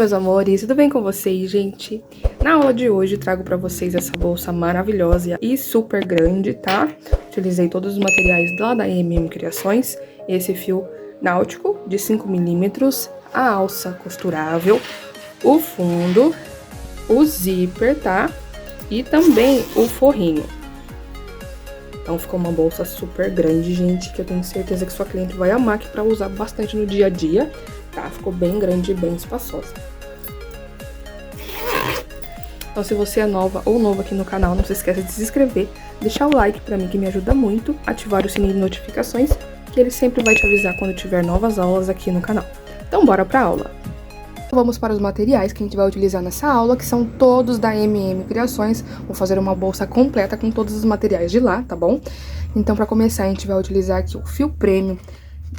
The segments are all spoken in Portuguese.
Meus amores, tudo bem com vocês, gente? Na aula de hoje trago pra vocês essa bolsa maravilhosa e super grande, tá? Utilizei todos os materiais lá da MM Criações, esse fio náutico de 5 milímetros, a alça costurável, o fundo, o zíper, tá? E também o forrinho. Então ficou uma bolsa super grande, gente, que eu tenho certeza que sua cliente vai amar aqui pra usar bastante no dia a dia, tá? Ficou bem grande e bem espaçosa. Então, se você é nova ou novo aqui no canal, não se esqueça de se inscrever, deixar o like pra mim que me ajuda muito, ativar o sininho de notificações, que ele sempre vai te avisar quando tiver novas aulas aqui no canal. Então, bora pra aula! Vamos para os materiais que a gente vai utilizar nessa aula, que são todos da MM Criações. Vou fazer uma bolsa completa com todos os materiais de lá, tá bom? Então, pra começar, a gente vai utilizar aqui o fio prêmio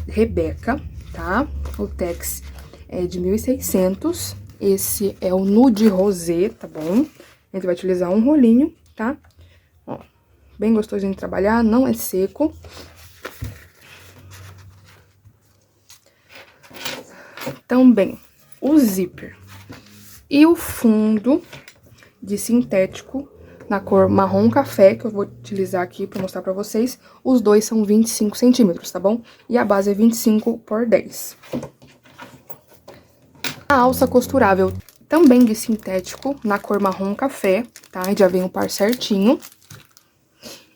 Rebeca, tá? O Tex é de 1.600. Esse é o nude rosé, tá bom? A gente vai utilizar um rolinho, tá? Ó, bem gostosinho de trabalhar, não é seco. Também o zíper e o fundo de sintético na cor marrom café, que eu vou utilizar aqui pra mostrar pra vocês. Os dois são 25 centímetros, tá bom? E a base é 25 por 10. A alça costurável também de sintético, na cor marrom café, tá? Já vem o par certinho.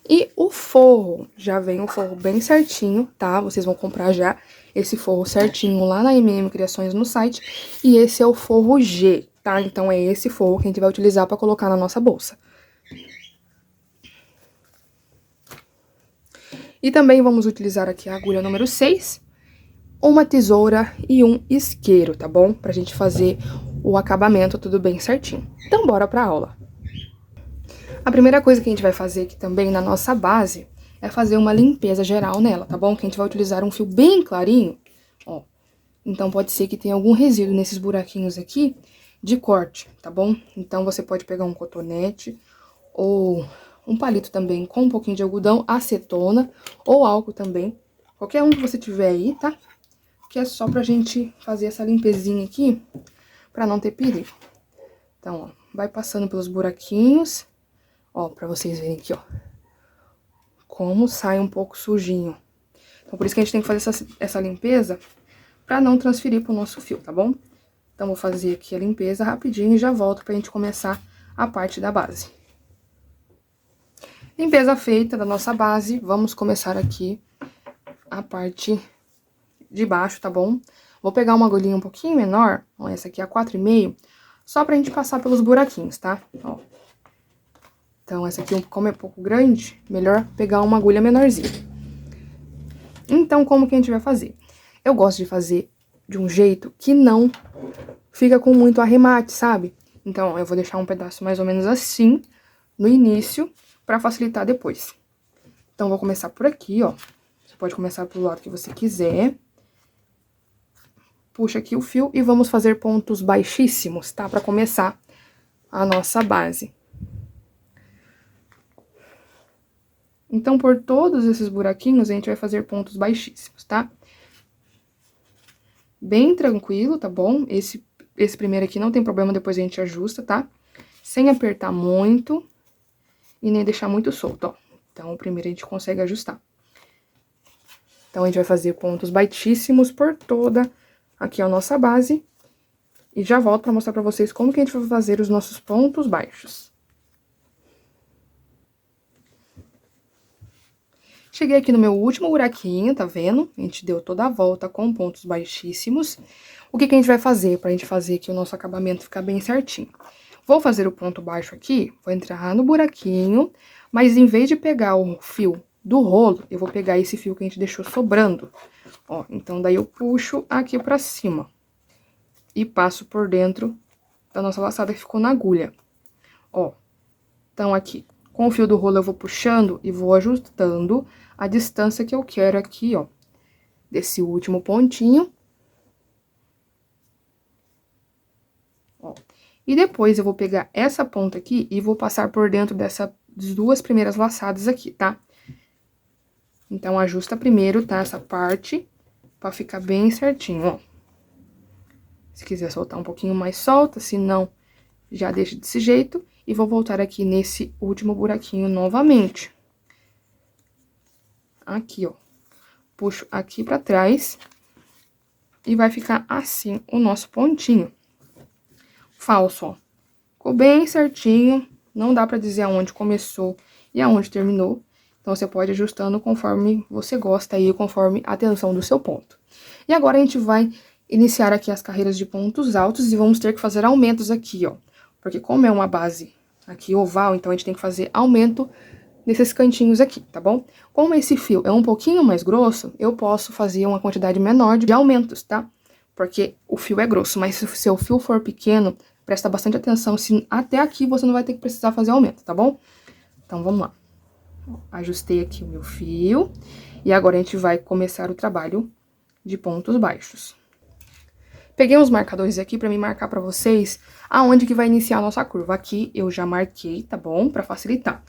E o forro, já vem o forro bem certinho, tá? Vocês vão comprar já esse forro certinho lá na MM Criações no site. E esse é o forro G, tá? Então, é esse forro que a gente vai utilizar pra colocar na nossa bolsa. E também vamos utilizar aqui a agulha número 6, uma tesoura e um isqueiro, tá bom? Pra gente fazer o acabamento tudo bem certinho. Então, bora pra aula. A primeira coisa que a gente vai fazer aqui também na nossa base é fazer uma limpeza geral nela, tá bom? Que a gente vai utilizar um fio bem clarinho, ó. Então, pode ser que tenha algum resíduo nesses buraquinhos aqui de corte, tá bom? Então, você pode pegar um cotonete ou um palito também com um pouquinho de algodão, acetona ou álcool também. Qualquer um que você tiver aí, tá? Que é só pra gente fazer essa limpezinha aqui, pra não ter perigo. Então, ó, vai passando pelos buraquinhos, ó, pra vocês verem aqui, ó, como sai um pouco sujinho. Então, por isso que a gente tem que fazer essa limpeza pra não transferir pro nosso fio, tá bom? Então, vou fazer aqui a limpeza rapidinho e já volto pra gente começar a parte da base. Limpeza feita da nossa base, vamos começar aqui a parte de baixo, tá bom? Vou pegar uma agulhinha um pouquinho menor, ó, essa aqui é a 4,5, só pra gente passar pelos buraquinhos, tá? Ó. Então, essa aqui, como é pouco grande, melhor pegar uma agulha menorzinha. Então, como que a gente vai fazer? Eu gosto de fazer de um jeito que não fica com muito arremate, sabe? Então, eu vou deixar um pedaço mais ou menos assim, no início, pra facilitar depois. Então, vou começar por aqui, ó. Você pode começar pelo lado que você quiser. Puxa aqui o fio e vamos fazer pontos baixíssimos, tá? Pra começar a nossa base. Então, por todos esses buraquinhos, a gente vai fazer pontos baixíssimos, tá? Bem tranquilo, tá bom? Esse primeiro aqui não tem problema, depois a gente ajusta, tá? Sem apertar muito e nem deixar muito solto, ó. Então, o primeiro a gente consegue ajustar. Então, a gente vai fazer pontos baixíssimos por toda aqui a nossa base. E já volto pra mostrar pra vocês como que a gente vai fazer os nossos pontos baixos. Cheguei aqui no meu último buraquinho, tá vendo? A gente deu toda a volta com pontos baixíssimos. O que que a gente vai fazer pra gente fazer aqui o nosso acabamento ficar bem certinho? Vou fazer o ponto baixo aqui, vou entrar no buraquinho, mas em vez de pegar o fio do rolo, eu vou pegar esse fio que a gente deixou sobrando. Ó, então daí eu puxo aqui pra cima e passo por dentro da nossa laçada que ficou na agulha. Ó, então aqui, com o fio do rolo eu vou puxando e vou ajustando a distância que eu quero aqui, ó, desse último pontinho. Ó, e depois eu vou pegar essa ponta aqui e vou passar por dentro dessas duas primeiras laçadas aqui, tá? Então, ajusta primeiro, tá? Essa parte, pra ficar bem certinho, ó. Se quiser soltar um pouquinho mais, solta, se não, já deixa desse jeito. E vou voltar aqui nesse último buraquinho novamente. Aqui, ó. Puxo aqui pra trás. E vai ficar assim o nosso pontinho. Falso, ó. Ficou bem certinho. Não dá pra dizer aonde começou e aonde terminou. Então, você pode ir ajustando conforme você gosta aí, conforme a tensão do seu ponto. E agora, a gente vai iniciar aqui as carreiras de pontos altos e vamos ter que fazer aumentos aqui, ó. Porque como é uma base aqui oval, então a gente tem que fazer aumento nesses cantinhos aqui, tá bom? Como esse fio é um pouquinho mais grosso, eu posso fazer uma quantidade menor de aumentos, tá? Porque o fio é grosso, mas se o seu fio for pequeno, presta bastante atenção, se até aqui você não vai ter que precisar fazer aumento, tá bom? Então, vamos lá. Ajustei aqui o meu fio. E agora a gente vai começar o trabalho de pontos baixos. Peguei uns marcadores aqui pra me marcar pra vocês aonde que vai iniciar a nossa curva. Aqui eu já marquei, tá bom? Pra facilitar.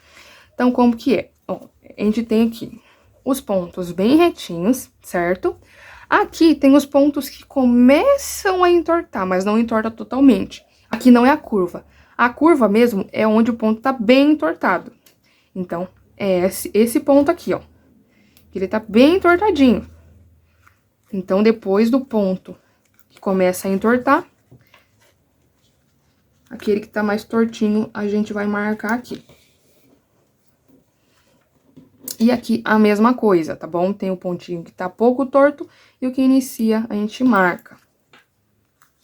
Então, como que é? Ó, a gente tem aqui os pontos bem retinhos, certo? Aqui tem os pontos que começam a entortar, mas não entorta totalmente. Aqui não é a curva. A curva mesmo é onde o ponto tá bem entortado. Então, é esse ponto aqui, ó. Ele tá bem entortadinho. Então, depois do ponto que começa a entortar, aquele que tá mais tortinho, a gente vai marcar aqui. E aqui a mesma coisa, tá bom? Tem o pontinho que tá pouco torto e o que inicia a gente marca.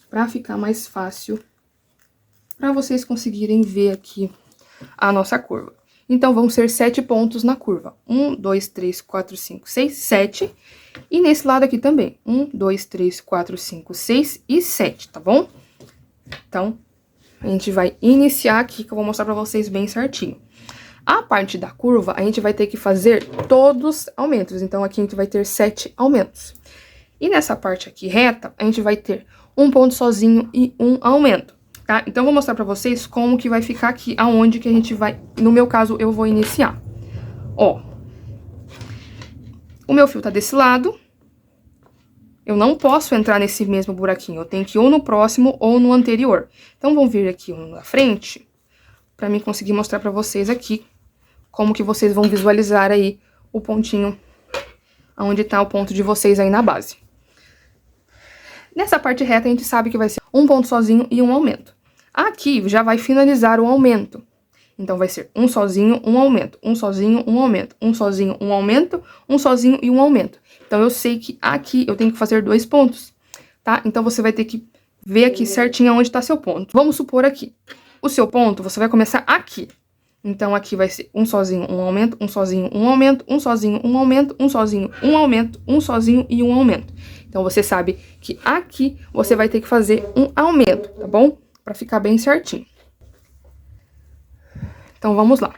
Pra ficar mais fácil, pra vocês conseguirem ver aqui a nossa curva. Então, vão ser 7 pontos na curva. 1, 2, 3, 4, 5, 6, 7. E nesse lado aqui também. 1, 2, 3, 4, 5, 6 e 7, tá bom? Então, a gente vai iniciar aqui, que eu vou mostrar pra vocês bem certinho. A parte da curva, a gente vai ter que fazer todos aumentos. Então, aqui a gente vai ter 7 aumentos. E nessa parte aqui reta, a gente vai ter um ponto sozinho e um aumento, tá? Então, eu vou mostrar pra vocês como que vai ficar aqui, aonde que a gente vai... No meu caso, eu vou iniciar. Ó. O meu fio tá desse lado. Eu não posso entrar nesse mesmo buraquinho. Eu tenho que ir ou no próximo ou no anterior. Então, vamos vir aqui um na frente, pra mim conseguir mostrar pra vocês aqui como que vocês vão visualizar aí o pontinho, onde tá o ponto de vocês aí na base. Nessa parte reta, a gente sabe que vai ser um ponto sozinho e um aumento. Aqui já vai finalizar o aumento. Então, vai ser um sozinho, um aumento, um sozinho, um aumento, um sozinho, um aumento, um sozinho e um aumento. Então, eu sei que aqui eu tenho que fazer 2 pontos, tá? Então, você vai ter que ver aqui certinho onde tá seu ponto. Vamos supor aqui. O seu ponto, você vai começar aqui. Então, aqui vai ser um sozinho, um aumento, um sozinho, um aumento, um sozinho, um aumento, um sozinho, um aumento, um sozinho e um aumento. Então, você sabe que aqui você vai ter que fazer um aumento, tá bom? Pra ficar bem certinho. Então, vamos lá.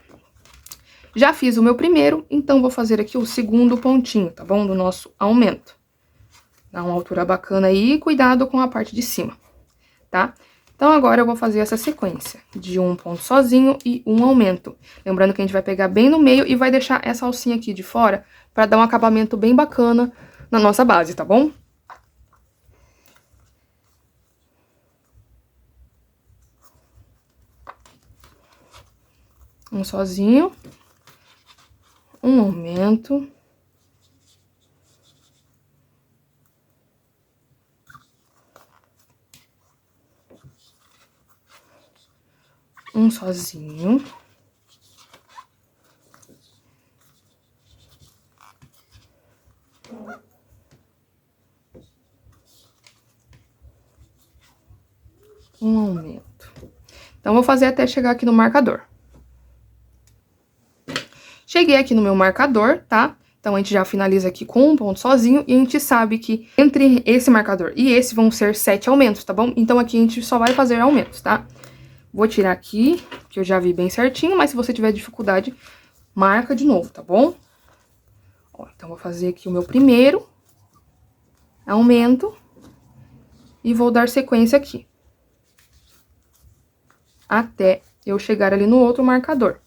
Já fiz o meu primeiro, então vou fazer aqui o segundo pontinho, tá bom? Do nosso aumento. Dá uma altura bacana aí, cuidado com a parte de cima, tá? Então, agora eu vou fazer essa sequência de um ponto sozinho e um aumento. Lembrando que a gente vai pegar bem no meio e vai deixar essa alcinha aqui de fora pra dar um acabamento bem bacana na nossa base, tá bom? Um sozinho, um aumento, um sozinho, um aumento. Então, vou fazer até chegar aqui no marcador. Cheguei aqui no meu marcador, tá? Então, a gente já finaliza aqui com um ponto sozinho e a gente sabe que entre esse marcador e esse vão ser 7 aumentos, tá bom? Então, aqui a gente só vai fazer aumentos, tá? Vou tirar aqui, que eu já vi bem certinho, mas se você tiver dificuldade, marca de novo, tá bom? Ó, então, vou fazer aqui o meu primeiro aumento e vou dar sequência aqui. Até eu chegar ali no outro marcador.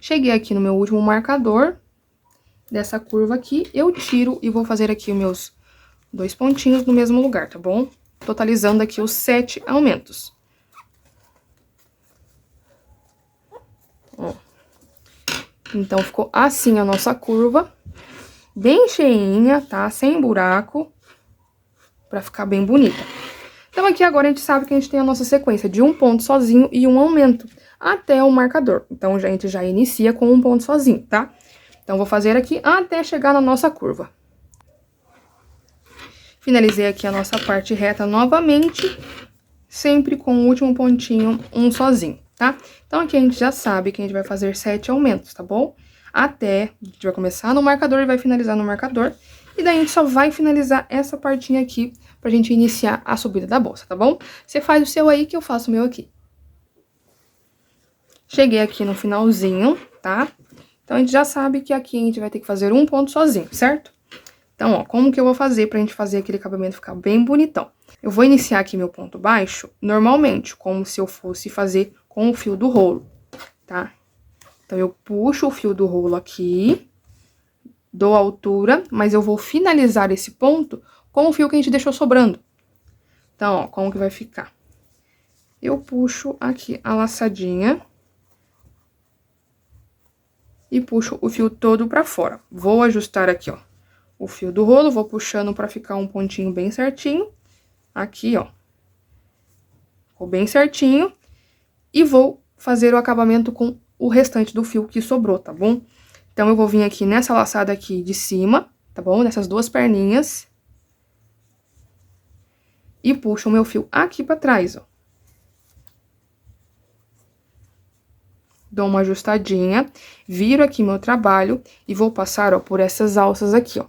Cheguei aqui no meu último marcador dessa curva aqui, eu tiro e vou fazer aqui os meus 2 pontinhos no mesmo lugar, tá bom? Totalizando aqui os 7 aumentos. Ó. Então, ficou assim a nossa curva, bem cheinha, tá? Sem buraco, pra ficar bem bonita. Então, aqui agora a gente sabe que a gente tem a nossa sequência de um ponto sozinho e um aumento até o marcador. Então, a gente já inicia com um ponto sozinho, tá? Então, vou fazer aqui até chegar na nossa curva. Finalizei aqui a nossa parte reta novamente, sempre com o último pontinho, um sozinho, tá? Então, aqui a gente já sabe que a gente vai fazer 7 aumentos, tá bom? Até, a gente vai começar no marcador e vai finalizar no marcador. E daí a gente só vai finalizar essa partinha aqui pra gente iniciar a subida da bolsa, tá bom? Você faz o seu aí que eu faço o meu aqui. Cheguei aqui no finalzinho, tá? Então, a gente já sabe que aqui a gente vai ter que fazer um ponto sozinho, certo? Então, ó, como que eu vou fazer pra gente fazer aquele acabamento ficar bem bonitão? Eu vou iniciar aqui meu ponto baixo, normalmente, como se eu fosse fazer com o fio do rolo, tá? Então, eu puxo o fio do rolo aqui, dou a altura, mas eu vou finalizar esse ponto com o fio que a gente deixou sobrando. Então, ó, como que vai ficar? Eu puxo aqui a laçadinha e puxo o fio todo pra fora. Vou ajustar aqui, ó, o fio do rolo, vou puxando pra ficar um pontinho bem certinho. Aqui, ó. Ficou bem certinho. E vou fazer o acabamento com o restante do fio que sobrou, tá bom? Então, eu vou vir aqui nessa laçada aqui de cima, tá bom? Nessas 2 perninhas. E puxo o meu fio aqui pra trás, ó. Dou uma ajustadinha, viro aqui meu trabalho e vou passar, ó, por essas alças aqui, ó.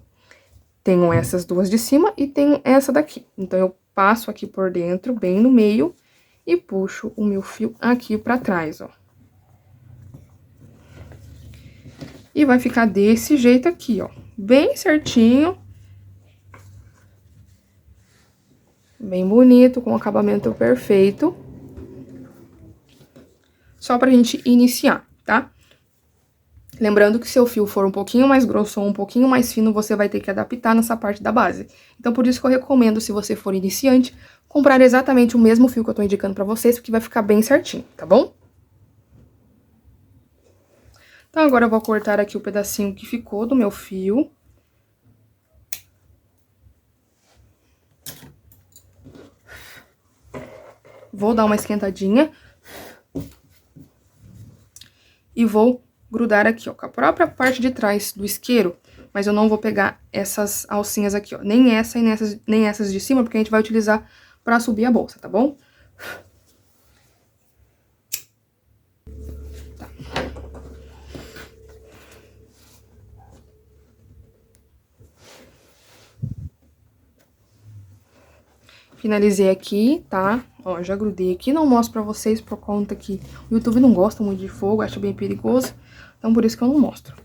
Tenho essas 2 de cima e tenho essa daqui. Então, eu passo aqui por dentro, bem no meio, e puxo o meu fio aqui pra trás, ó. E vai ficar desse jeito aqui, ó, bem certinho. Bem bonito, com acabamento perfeito. Só pra gente iniciar, tá? Lembrando que se o fio for um pouquinho mais grosso ou um pouquinho mais fino, você vai ter que adaptar nessa parte da base. Então, por isso que eu recomendo, se você for iniciante, comprar exatamente o mesmo fio que eu tô indicando pra vocês, porque vai ficar bem certinho, tá bom? Então, agora eu vou cortar aqui o pedacinho que ficou do meu fio. Vou dar uma esquentadinha. E vou grudar aqui, ó, com a própria parte de trás do isqueiro, mas eu não vou pegar essas alcinhas aqui, ó, nem essa e nem essas de cima, porque a gente vai utilizar pra subir a bolsa, tá bom? Tá. Finalizei aqui, tá? Ó, já grudei aqui, não mostro pra vocês por conta que o YouTube não gosta muito de fogo, acha bem perigoso, então por isso que eu não mostro,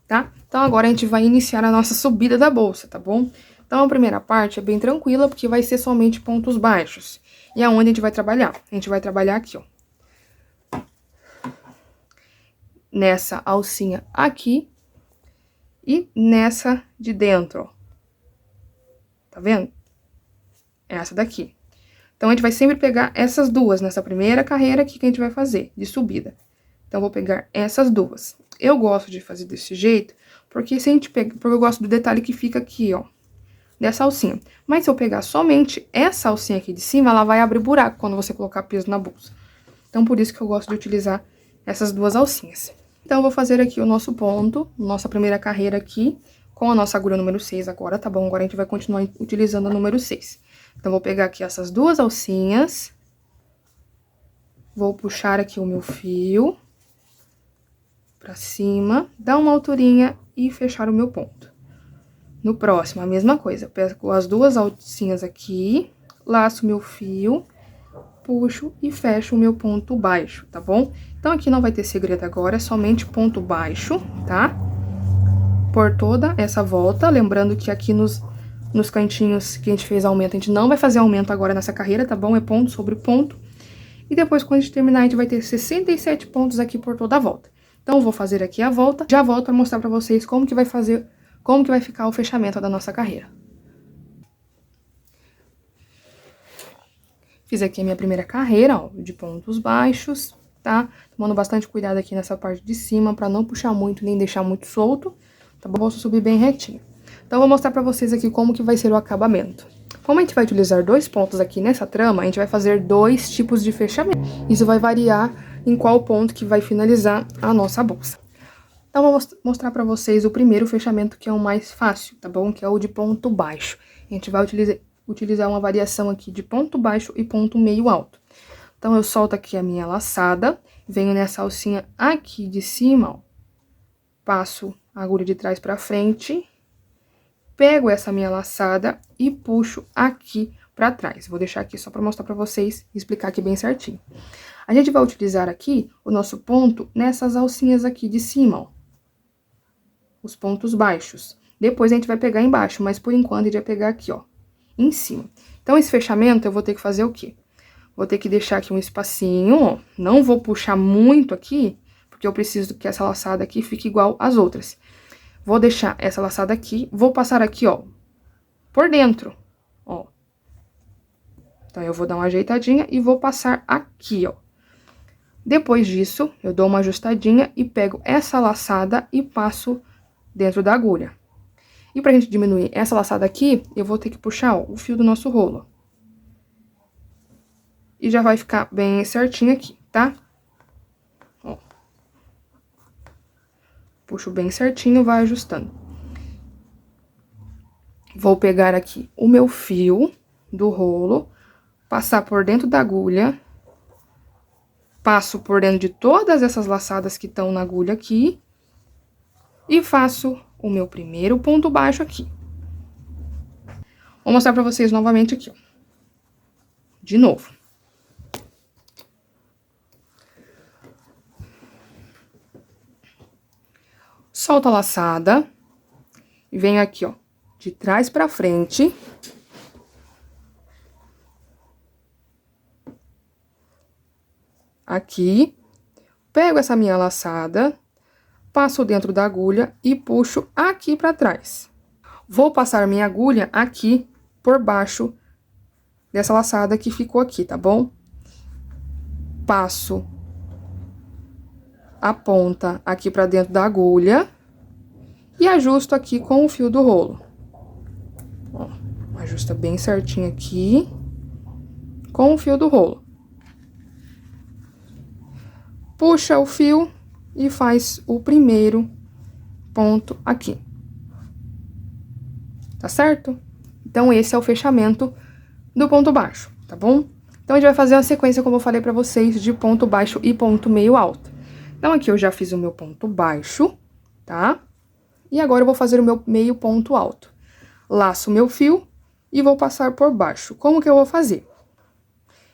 tá? Então, agora a gente vai iniciar a nossa subida da bolsa, tá bom? Então, a primeira parte é bem tranquila, porque vai ser somente pontos baixos. E aonde a gente vai trabalhar? A gente vai trabalhar aqui, ó. Nessa alcinha aqui e nessa de dentro, ó. Tá vendo? Essa daqui. Então, a gente vai sempre pegar essas 2 nessa primeira carreira aqui que a gente vai fazer, de subida. Então, vou pegar essas 2. Eu gosto de fazer desse jeito, porque se a gente pega, porque eu gosto do detalhe que fica aqui, ó, dessa alcinha. Mas se eu pegar somente essa alcinha aqui de cima, ela vai abrir buraco quando você colocar peso na bolsa. Então, por isso que eu gosto de utilizar essas 2 alcinhas. Então, eu vou fazer aqui o nosso ponto, nossa primeira carreira aqui, com a nossa agulha número 6 agora, tá bom? Agora a gente vai continuar utilizando a número 6. Então, vou pegar aqui essas 2 alcinhas, vou puxar aqui o meu fio pra cima, dar uma alturinha e fechar o meu ponto. No próximo, a mesma coisa, eu pego as 2 alcinhas aqui, laço meu fio, puxo e fecho o meu ponto baixo, tá bom? Então, aqui não vai ter segredo agora, é somente ponto baixo, tá? Por toda essa volta, lembrando que aqui nos cantinhos que a gente fez aumento, a gente não vai fazer aumento agora nessa carreira, tá bom? É ponto sobre ponto. E depois, quando a gente terminar, a gente vai ter 67 pontos aqui por toda a volta. Então, eu vou fazer aqui a volta, já volto pra mostrar pra vocês como que vai ficar o fechamento da nossa carreira. Fiz aqui a minha primeira carreira, ó, de pontos baixos, tá? Tomando bastante cuidado aqui nessa parte de cima pra não puxar muito, nem deixar muito solto, tá bom? Vou subir bem retinho. Então, eu vou mostrar pra vocês aqui como que vai ser o acabamento. Como a gente vai utilizar 2 pontos aqui nessa trama, a gente vai fazer 2 tipos de fechamento. Isso vai variar em qual ponto que vai finalizar a nossa bolsa. Então, eu vou mostrar pra vocês o primeiro fechamento, que é o mais fácil, tá bom? Que é o de ponto baixo. A gente vai utilizar uma variação aqui de ponto baixo e ponto meio alto. Então, eu solto aqui a minha laçada, venho nessa alcinha aqui de cima, ó, passo a agulha de trás pra frente, pego essa minha laçada e puxo aqui pra trás. Vou deixar aqui só pra mostrar pra vocês e explicar aqui bem certinho. A gente vai utilizar aqui o nosso ponto nessas alcinhas aqui de cima, ó. Os pontos baixos. Depois a gente vai pegar embaixo, mas por enquanto a gente vai pegar aqui, ó, em cima. Então, esse fechamento eu vou ter que fazer o quê? Vou ter que deixar aqui um espacinho, ó. Não vou puxar muito aqui, porque eu preciso que essa laçada aqui fique igual às outras. Vou deixar essa laçada aqui, vou passar aqui, ó, por dentro, ó. Então, eu vou dar uma ajeitadinha e vou passar aqui, ó. Depois disso, eu dou uma ajustadinha e pego essa laçada e passo dentro da agulha. E pra gente diminuir essa laçada aqui, eu vou ter que puxar, ó, o fio do nosso rolo. E já vai ficar bem certinho aqui, tá? Ó. Puxo bem certinho, vai ajustando. Vou pegar aqui o meu fio do rolo, passar por dentro da agulha, passo por dentro de todas essas laçadas que estão na agulha aqui, e faço o meu primeiro ponto baixo aqui. Vou mostrar pra vocês novamente aqui, ó. De novo. Solto a laçada, e venho aqui, ó, de trás pra frente. Aqui, pego essa minha laçada, passo dentro da agulha e puxo aqui pra trás. Vou passar minha agulha aqui por baixo dessa laçada que ficou aqui, tá bom? Passo a ponta aqui pra dentro da agulha e ajusto aqui com o fio do rolo. Ó, ajusta bem certinho aqui com o fio do rolo. Puxa o fio e faz o primeiro ponto aqui. Tá certo? Então, esse é o fechamento do ponto baixo, tá bom? Então, a gente vai fazer uma sequência, como eu falei pra vocês, de ponto baixo e ponto meio alto. Então, aqui eu já fiz o meu ponto baixo, tá? E agora eu vou fazer o meu meio ponto alto. Laço o meu fio e vou passar por baixo. Como que eu vou fazer?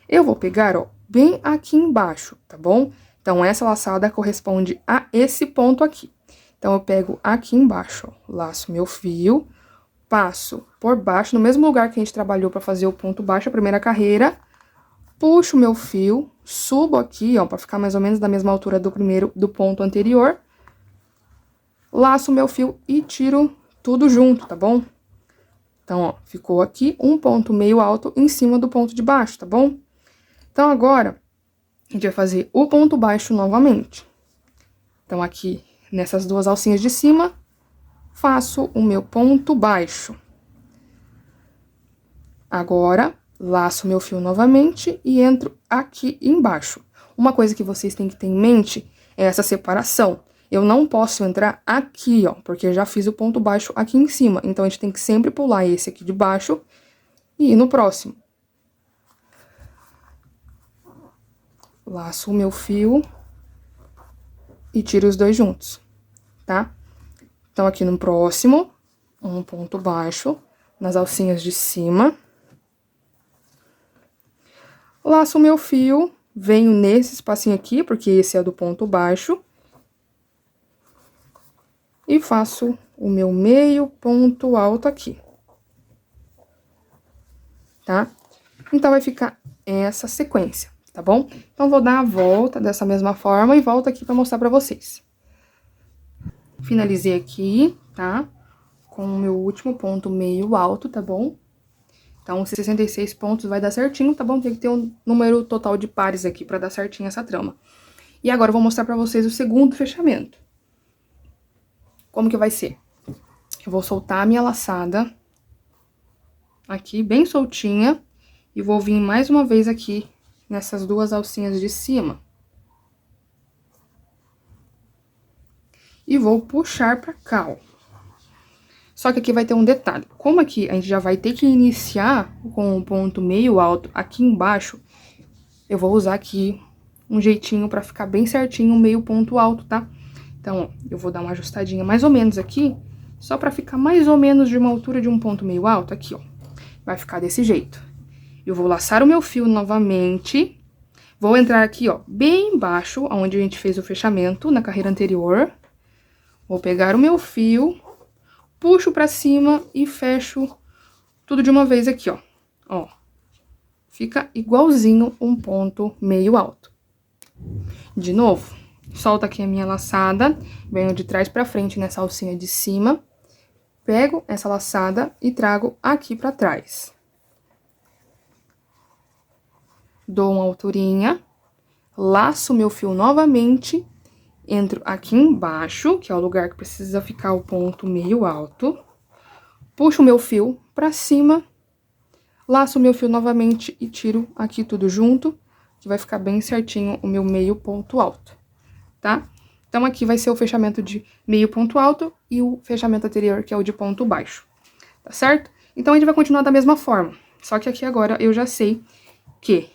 Eu vou pegar, ó, bem aqui embaixo, tá bom? Então, essa laçada corresponde a esse ponto aqui. Então, eu pego aqui embaixo, ó, laço meu fio, passo por baixo, no mesmo lugar que a gente trabalhou pra fazer o ponto baixo, a primeira carreira, puxo meu fio, subo aqui, ó, pra ficar mais ou menos da mesma altura do ponto anterior, laço meu fio e tiro tudo junto, tá bom? Então, ó, ficou aqui um ponto meio alto em cima do ponto de baixo, tá bom? Então, agora, a gente vai fazer o ponto baixo novamente. Então, aqui, nessas duas alcinhas de cima, faço o meu ponto baixo. Agora, laço meu fio novamente e entro aqui embaixo. Uma coisa que vocês têm que ter em mente é essa separação. Eu não posso entrar aqui, ó, porque eu já fiz o ponto baixo aqui em cima. Então, a gente tem que sempre pular esse aqui de baixo e ir no próximo. Laço o meu fio e tiro os dois juntos, tá? Então, aqui no próximo, um ponto baixo nas alcinhas de cima. Laço o meu fio, venho nesse espacinho aqui, porque esse é do ponto baixo. E faço o meu meio ponto alto aqui. Tá? Então, vai ficar essa sequência, tá bom? Então, vou dar a volta dessa mesma forma e volto aqui pra mostrar pra vocês. Finalizei aqui, tá? Com o meu último ponto meio alto, tá bom? Então, 66 pontos vai dar certinho, tá bom? Tem que ter um número total de pares aqui pra dar certinho essa trama. E agora eu vou mostrar pra vocês o segundo fechamento. Como que vai ser? Eu vou soltar a minha laçada aqui, bem soltinha, e vou vir mais uma vez aqui nessas duas alcinhas de cima. E vou puxar pra cá, ó. Só que aqui vai ter um detalhe. Como aqui a gente já vai ter que iniciar com um ponto meio alto aqui embaixo, eu vou usar aqui um jeitinho pra ficar bem certinho o meio ponto alto, tá? Então, ó, eu vou dar uma ajustadinha mais ou menos aqui, só pra ficar mais ou menos de uma altura de um ponto meio alto, aqui, ó. Vai ficar desse jeito. Eu vou laçar o meu fio novamente, vou entrar aqui, ó, bem embaixo, onde a gente fez o fechamento na carreira anterior. Vou pegar o meu fio, puxo pra cima e fecho tudo de uma vez aqui, ó. Ó, fica igualzinho um ponto meio alto. De novo, solto aqui a minha laçada, venho de trás pra frente nessa alcinha de cima, pego essa laçada e trago aqui pra trás. Dou uma alturinha, laço meu fio novamente, entro aqui embaixo, que é o lugar que precisa ficar o ponto meio alto, puxo o meu fio pra cima, laço o meu fio novamente e tiro aqui tudo junto, que vai ficar bem certinho o meu meio ponto alto, tá? Então, aqui vai ser o fechamento de meio ponto alto e o fechamento anterior, que é o de ponto baixo, tá certo? Então, a gente vai continuar da mesma forma, só que aqui agora eu já sei que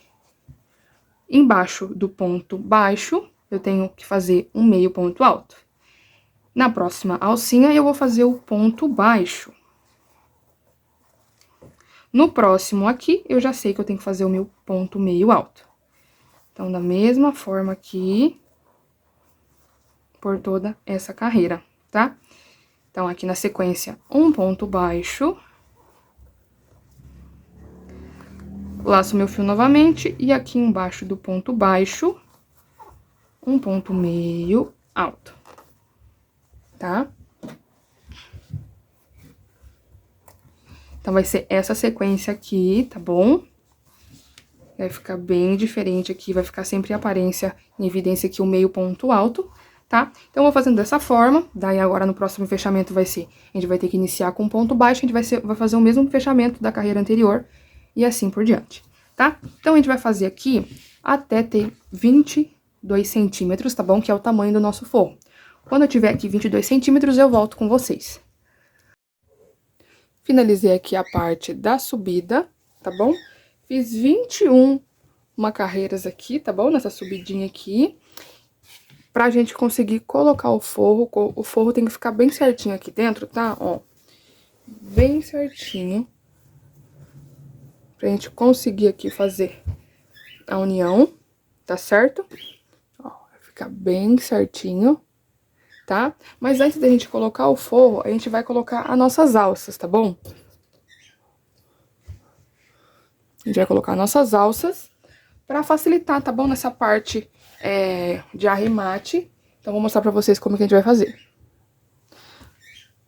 embaixo do ponto baixo, eu tenho que fazer um meio ponto alto. Na próxima alcinha, eu vou fazer o ponto baixo. No próximo aqui, eu já sei que eu tenho que fazer o meu ponto meio alto. Então, da mesma forma aqui, por toda essa carreira, tá? Então, aqui na sequência, um ponto baixo. Laço meu fio novamente e aqui embaixo do ponto baixo, um ponto meio alto, tá? Então, vai ser essa sequência aqui, tá bom? Vai ficar bem diferente aqui, vai ficar sempre em aparência, em evidência aqui o meio ponto alto, tá? Então, eu vou fazendo dessa forma, daí agora no próximo fechamento vai ser, a gente vai ter que iniciar com ponto baixo, a gente vai fazer o mesmo fechamento da carreira anterior e assim por diante, tá? Então, a gente vai fazer aqui até ter 22 centímetros, tá bom? Que é o tamanho do nosso forro. Quando eu tiver aqui 22 centímetros, eu volto com vocês. Finalizei aqui a parte da subida, tá bom? Fiz 21 carreiras aqui, tá bom? Nessa subidinha aqui. Pra gente conseguir colocar o forro tem que ficar bem certinho aqui dentro, tá? Ó, bem certinho. Pra gente conseguir aqui fazer a união, tá certo? Ó, vai ficar bem certinho, tá? Mas antes da gente colocar o forro, a gente vai colocar as nossas alças, tá bom? A gente vai colocar nossas alças pra facilitar, tá bom? Nessa parte de arremate. Então, vou mostrar pra vocês como que a gente vai fazer.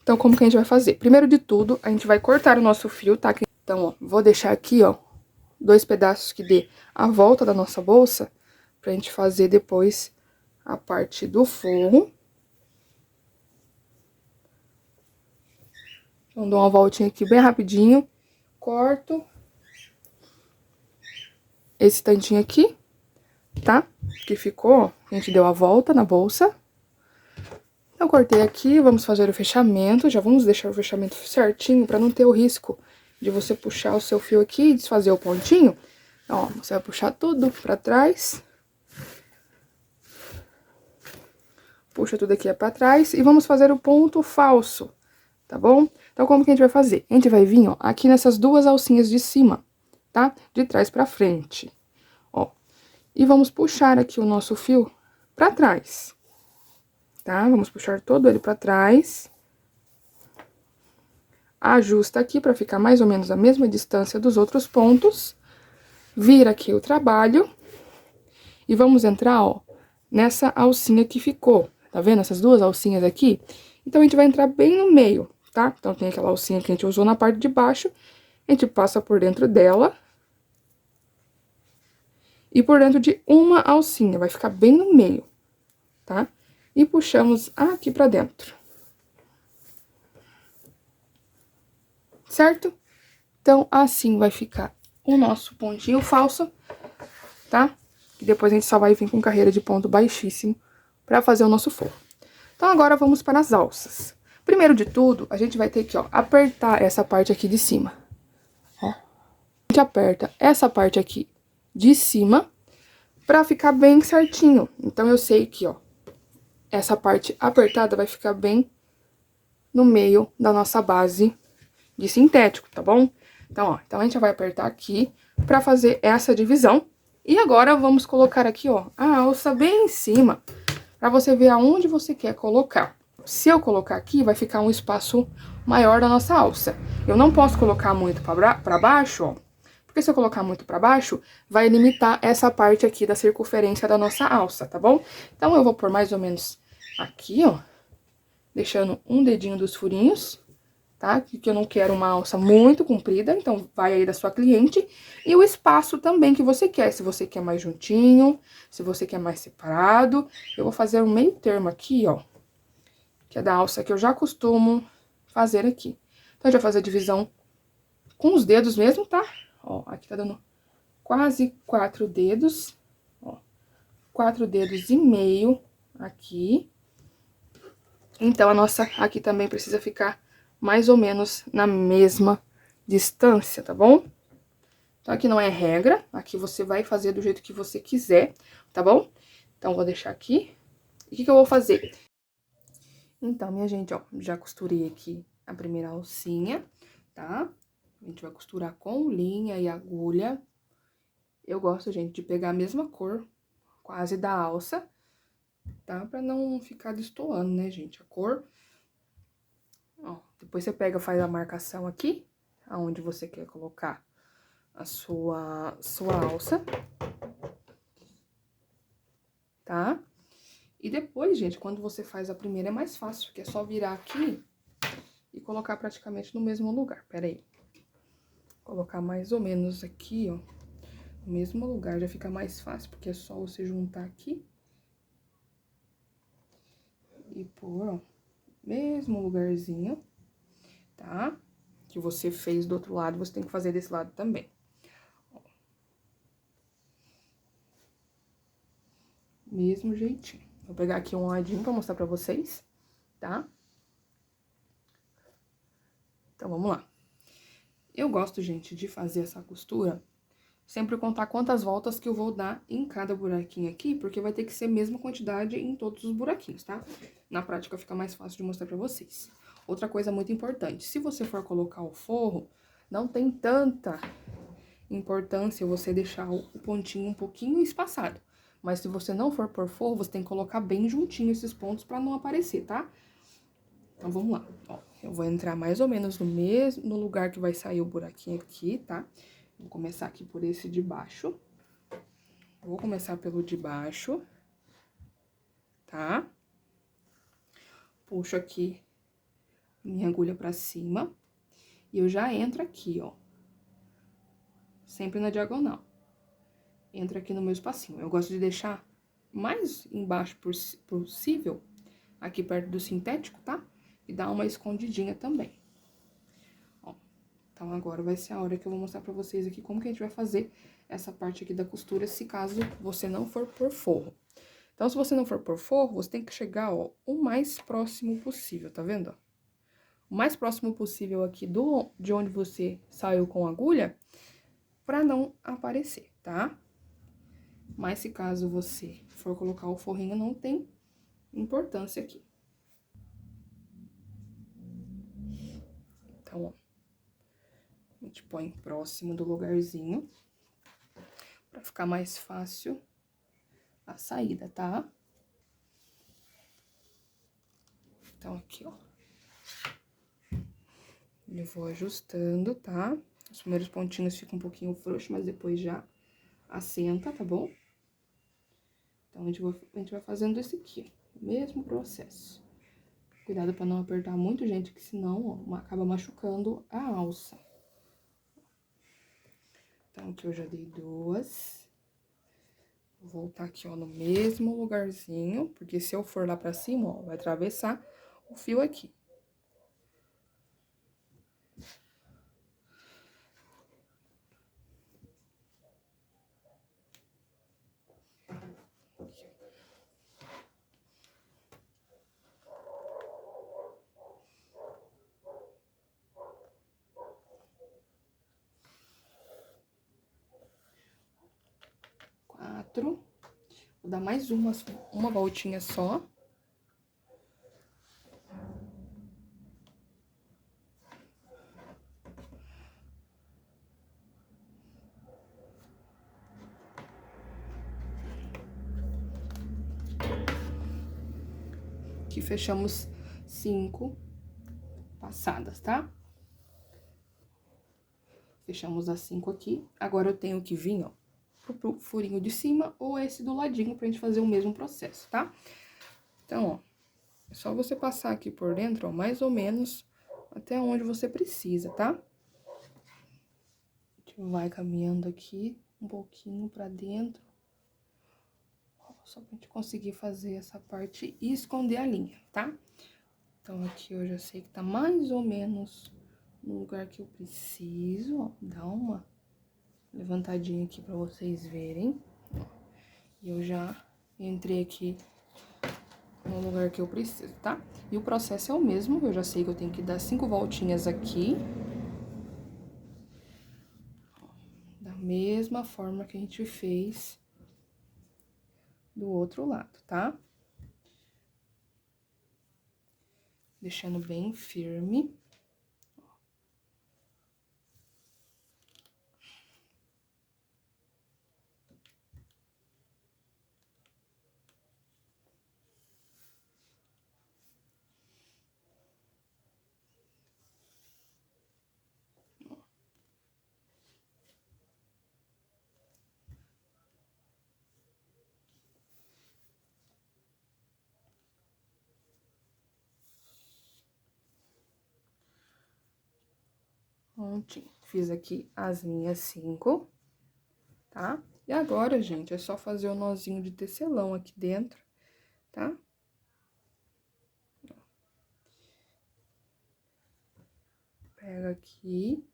Então, como que a gente vai fazer? Primeiro de tudo, a gente vai cortar o nosso fio, tá? Então, ó, vou deixar aqui, ó, 2 pedaços que dê a volta da nossa bolsa, pra gente fazer depois a parte do forro. Então, dou uma voltinha aqui bem rapidinho, corto esse tantinho aqui, tá? Que ficou, a gente deu a volta na bolsa. Então, cortei aqui, vamos fazer o fechamento, já vamos deixar o fechamento certinho pra não ter o risco de você puxar o seu fio aqui e desfazer o pontinho. Então, ó, você vai puxar tudo pra trás. Puxa tudo aqui pra trás e vamos fazer o ponto falso, tá bom? Então, como que a gente vai fazer? A gente vai vir, ó, aqui nessas duas alcinhas de cima, tá? De trás pra frente, ó. E vamos puxar aqui o nosso fio pra trás, tá? Vamos puxar todo ele pra trás. Ajusta aqui pra ficar mais ou menos a mesma distância dos outros pontos. Vira aqui o trabalho. E vamos entrar, ó, nessa alcinha que ficou. Tá vendo? Essas duas alcinhas aqui. Então, a gente vai entrar bem no meio, tá? Então, tem aquela alcinha que a gente usou na parte de baixo, a gente passa por dentro dela. E por dentro de uma alcinha, vai ficar bem no meio, tá? E puxamos aqui pra dentro. Certo? Então, assim vai ficar o nosso pontinho falso, tá? E depois a gente só vai vir com carreira de ponto baixíssimo pra fazer o nosso forro. Então, agora vamos para as alças. Primeiro de tudo, a gente vai ter que, ó, apertar essa parte aqui de cima. Ó. A gente aperta essa parte aqui de cima pra ficar bem certinho. Então, eu sei que, ó, essa parte apertada vai ficar bem no meio da nossa base de sintético, tá bom? Então, ó, então a gente vai apertar aqui pra fazer essa divisão. E agora, vamos colocar aqui, ó, a alça bem em cima, pra você ver aonde você quer colocar. Se eu colocar aqui, vai ficar um espaço maior da nossa alça. Eu não posso colocar muito pra baixo, ó, porque se eu colocar muito pra baixo, vai limitar essa parte aqui da circunferência da nossa alça, tá bom? Então, eu vou pôr mais ou menos aqui, ó, deixando um dedinho dos furinhos, tá? Que eu não quero uma alça muito comprida, então vai aí da sua cliente. E o espaço também que você quer, se você quer mais juntinho, se você quer mais separado. Eu vou fazer um meio termo aqui, ó, que é da alça que eu já costumo fazer aqui. Então, a gente vai fazer a divisão com os dedos mesmo, tá? Ó, aqui tá dando quase 4 dedos, ó, 4 dedos e meio aqui. Então, a nossa aqui também precisa ficar mais ou menos na mesma distância, tá bom? Então, aqui não é regra, aqui você vai fazer do jeito que você quiser, tá bom? Então, vou deixar aqui. E o que que eu vou fazer? Então, minha gente, ó, já costurei aqui a primeira alcinha, tá? A gente vai costurar com linha e agulha. Eu gosto, gente, de pegar a mesma cor, quase da alça, tá? Pra não ficar destoando, né, gente, a cor. Ó, depois você pega, faz a marcação aqui, aonde você quer colocar a sua alça, tá? E depois, gente, quando você faz a primeira é mais fácil, porque é só virar aqui e colocar praticamente no mesmo lugar. Pera aí. Colocar mais ou menos aqui, ó, no mesmo lugar, já fica mais fácil, porque é só você juntar aqui e pôr, ó, mesmo lugarzinho, tá? Que você fez do outro lado, você tem que fazer desse lado também. Ó. Mesmo jeitinho. Vou pegar aqui um ladinho pra mostrar pra vocês, tá? Então, vamos lá. Eu gosto, gente, de fazer essa costura, sempre contar quantas voltas que eu vou dar em cada buraquinho aqui, porque vai ter que ser a mesma quantidade em todos os buraquinhos, tá? Na prática fica mais fácil de mostrar pra vocês. Outra coisa muito importante, se você for colocar o forro, não tem tanta importância você deixar o pontinho um pouquinho espaçado. Mas se você não for por forro, você tem que colocar bem juntinho esses pontos pra não aparecer, tá? Então, vamos lá. Ó, eu vou entrar mais ou menos no lugar que vai sair o buraquinho aqui, tá? Vou começar aqui por esse de baixo. Vou começar pelo de baixo, tá? Puxo aqui minha agulha pra cima. E eu já entro aqui, ó. Sempre na diagonal. Entro aqui no meu espacinho. Eu gosto de deixar mais embaixo possível, aqui perto do sintético, tá? E dar uma escondidinha também. Ó. Então, agora vai ser a hora que eu vou mostrar pra vocês aqui como que a gente vai fazer essa parte aqui da costura, se caso você não for por forro. Então, se você não for por forro, você tem que chegar, ó, o mais próximo possível, tá vendo, ó? O mais próximo possível aqui de onde você saiu com a agulha, pra não aparecer, tá? Mas se caso você for colocar o forrinho, não tem importância aqui. Então, ó, a gente põe próximo do lugarzinho, pra ficar mais fácil a saída, tá? Então, aqui, ó. Eu vou ajustando, tá? Os primeiros pontinhos ficam um pouquinho frouxos, mas depois já assenta, tá bom? Então, a gente vai fazendo esse aqui, ó, mesmo processo. Cuidado pra não apertar muito, gente, que senão, ó, acaba machucando a alça. Então, aqui eu já dei 2. Vou voltar aqui, ó, no mesmo lugarzinho, porque se eu for lá pra cima, ó, vai atravessar o fio aqui. Vou dar mais uma voltinha só. Aqui fechamos 5 passadas, tá? Fechamos as 5 aqui. Agora eu tenho que vir, ó, pro furinho de cima ou esse do ladinho pra gente fazer o mesmo processo, tá? Então, ó, é só você passar aqui por dentro, ó, mais ou menos até onde você precisa, tá? A gente vai caminhando aqui um pouquinho pra dentro. Ó, só pra gente conseguir fazer essa parte e esconder a linha, tá? Então, aqui eu já sei que tá mais ou menos no lugar que eu preciso, ó. Dá uma levantadinha aqui pra vocês verem. Ó, e eu já entrei aqui no lugar que eu preciso, tá? E o processo é o mesmo, eu já sei que eu tenho que dar 5 voltinhas aqui. Ó, da mesma forma que a gente fez do outro lado, tá? Deixando bem firme. Prontinho. Fiz aqui as minhas 5, tá? E agora, gente, é só fazer o nozinho de tecelão aqui dentro, tá? Pega aqui,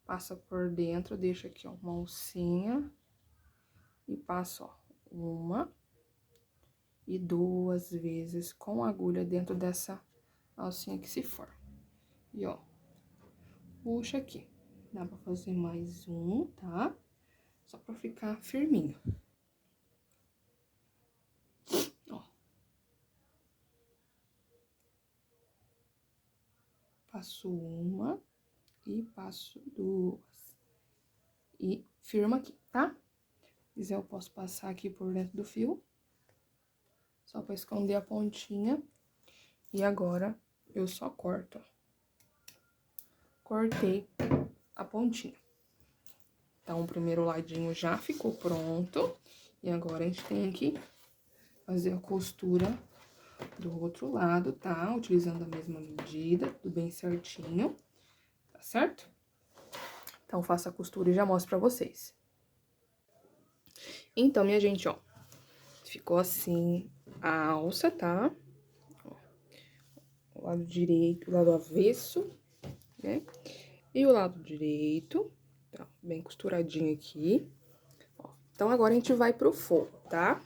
passa por dentro, deixa aqui, ó, uma alcinha. E passa, ó, 1 e 2 vezes com a agulha dentro dessa alcinha que se for. E, ó, puxa aqui. Dá pra fazer mais um, tá? Só pra ficar firminho. Ó. Passo 1 e passo 2. E firma aqui, tá? Se quiser, eu posso passar aqui por dentro do fio. Só pra esconder a pontinha. E agora, eu só corto, ó. Cortei a pontinha. Então, o primeiro ladinho já ficou pronto. E agora, a gente tem que fazer a costura do outro lado, tá? Utilizando a mesma medida, tudo bem certinho, tá certo? Então, faço a costura e já mostro pra vocês. Então, minha gente, ó, ficou assim a alça, tá? Ó, o lado direito, o lado avesso, né? E o lado direito, tá? Bem costuradinho aqui. Ó, então, agora a gente vai pro forro, tá?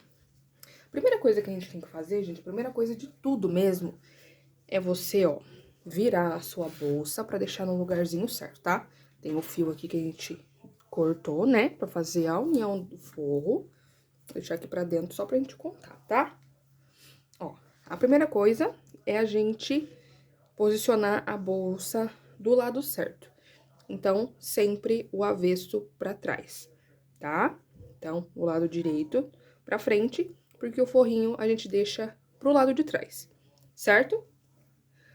Primeira coisa que a gente tem que fazer, gente, a primeira coisa de tudo mesmo, é você, ó, virar a sua bolsa pra deixar no lugarzinho certo, tá? Tem o fio aqui que a gente cortou, né, pra fazer a união do forro. Vou deixar aqui pra dentro só pra gente contar, tá? Ó, a primeira coisa é a gente posicionar a bolsa do lado certo. Então, sempre o avesso pra trás, tá? Então, o lado direito pra frente, porque o forrinho a gente deixa pro lado de trás, certo?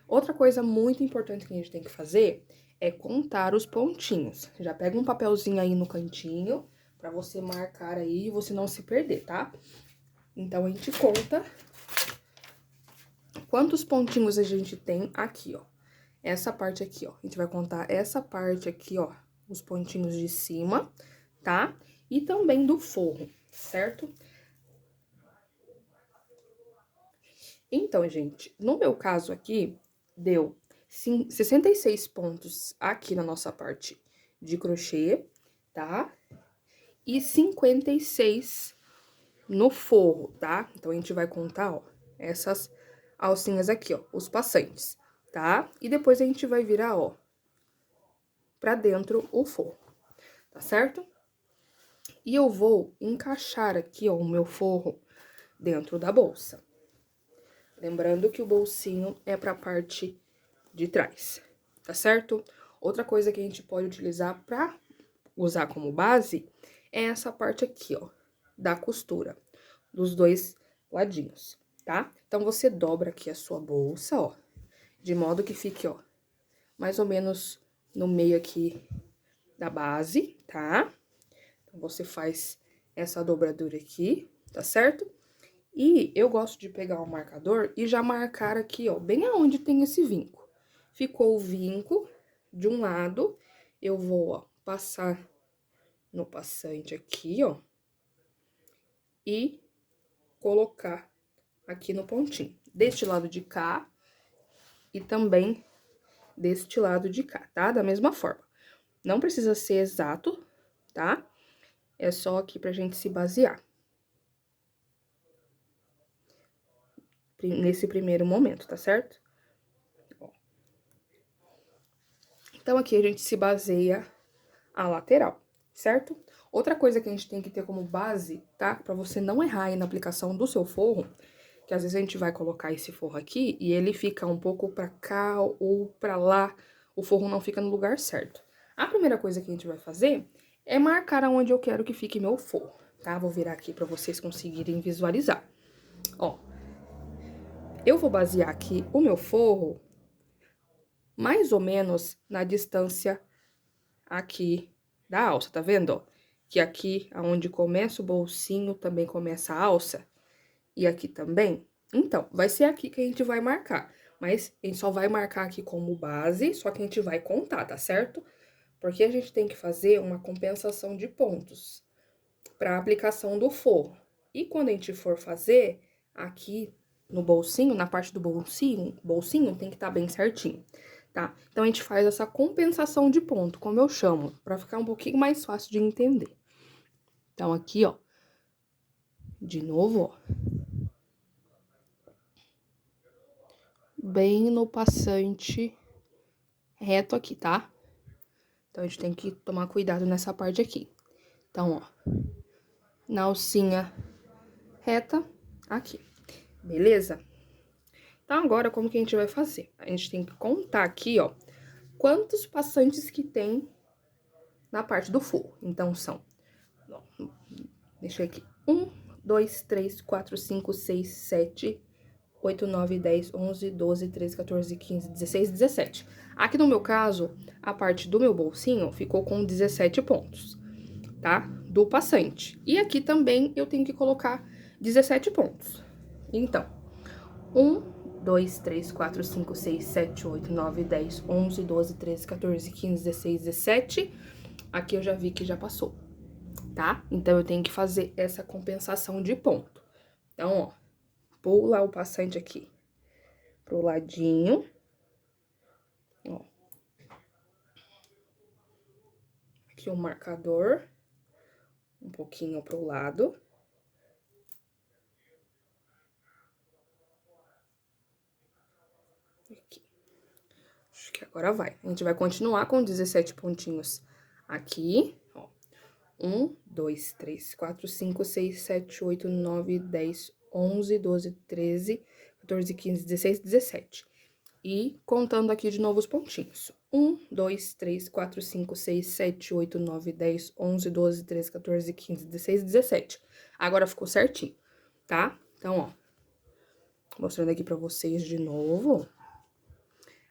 Outra coisa muito importante que a gente tem que fazer é contar os pontinhos. Já pega um papelzinho aí no cantinho pra você marcar aí e você não se perder, tá? Então, a gente conta Quantos pontinhos a gente tem aqui, ó? Essa parte aqui, ó. A gente vai contar essa parte aqui, ó. Os pontinhos de cima, tá? E também do forro, certo? Então, gente, no meu caso aqui, deu 66 pontos aqui na nossa parte de crochê, tá? E 56 no forro, tá? Então, a gente vai contar, ó, essas alcinhas aqui, ó, os passantes, tá? E depois a gente vai virar, ó, pra dentro o forro, tá certo? E eu vou encaixar aqui, ó, o meu forro dentro da bolsa. Lembrando que o bolsinho é pra parte de trás, tá certo? Outra coisa que a gente pode utilizar pra usar como base é essa parte aqui, ó, da costura, dos dois ladinhos, tá? Então, você dobra aqui a sua bolsa, ó, de modo que fique, ó, mais ou menos no meio aqui da base, tá? Então, você faz essa dobradura aqui, tá certo? E eu gosto de pegar um marcador e já marcar aqui, ó, bem aonde tem esse vinco. Ficou o vinco de um lado, eu vou, ó, passar no passante aqui, ó, e colocar aqui no pontinho. Deste lado de cá e também deste lado de cá, tá? Da mesma forma. Não precisa ser exato, tá? É só aqui pra gente se basear. Nesse primeiro momento, tá certo? Ó. Então, aqui a gente se baseia a lateral, certo? Outra coisa que a gente tem que ter como base, tá? Pra você não errar aí na aplicação do seu forro, que às vezes a gente vai colocar esse forro aqui e ele fica um pouco pra cá ou pra lá, o forro não fica no lugar certo. A primeira coisa que a gente vai fazer é marcar aonde eu quero que fique meu forro, tá? Vou virar aqui pra vocês conseguirem visualizar. Ó, eu vou basear aqui o meu forro mais ou menos na distância aqui da alça, tá vendo, ó? Que aqui, aonde começa o bolsinho, também começa a alça. E aqui também. Então, vai ser aqui que a gente vai marcar. Mas a gente só vai marcar aqui como base, só que a gente vai contar, tá certo? Porque a gente tem que fazer uma compensação de pontos para aplicação do forro. E quando a gente for fazer, aqui no bolsinho, na parte do bolsinho tem que estar bem certinho, tá? Então, a gente faz essa compensação de ponto, como eu chamo, para ficar um pouquinho mais fácil de entender. Então, aqui, ó, de novo, ó, bem no passante reto aqui, tá? Então, a gente tem que tomar cuidado nessa parte aqui. Então, ó, na alcinha reta, aqui, beleza? Então, agora, como que a gente vai fazer? A gente tem que contar aqui, ó, quantos passantes que tem na parte do forro. Então, são, ó, deixa eu aqui, 1, 2, 3, 4, 5, 6, 7, 8, 9, 10, 11, 12, 13, 14, 15, 16, 17. Aqui no meu caso, a parte do meu bolsinho ficou com 17 pontos, tá? Do passante. E aqui também eu tenho que colocar 17 pontos. Então, 1, 2, 3, 4, 5, 6, 7, 8, 9, 10, 11, 12, 13, 14, 15, 16, 17. Aqui eu já vi que já passou, tá? Então, eu tenho que fazer essa compensação de ponto. Então, ó, pula o passante aqui pro ladinho, ó. Aqui o marcador, um pouquinho pro lado. Aqui. Acho que agora vai. A gente vai continuar com 17 pontinhos aqui, ó. 1, 2, 3, 4, 5, 6, 7, 8, 9, 10, 11, 12, 13, 14, 15, 16, 17. E contando aqui de novo os pontinhos. 1, 2, 3, 4, 5, 6, 7, 8, 9, 10, 11, 12, 13, 14, 15, 16, 17. Agora ficou certinho, tá? Então, ó, mostrando aqui pra vocês de novo,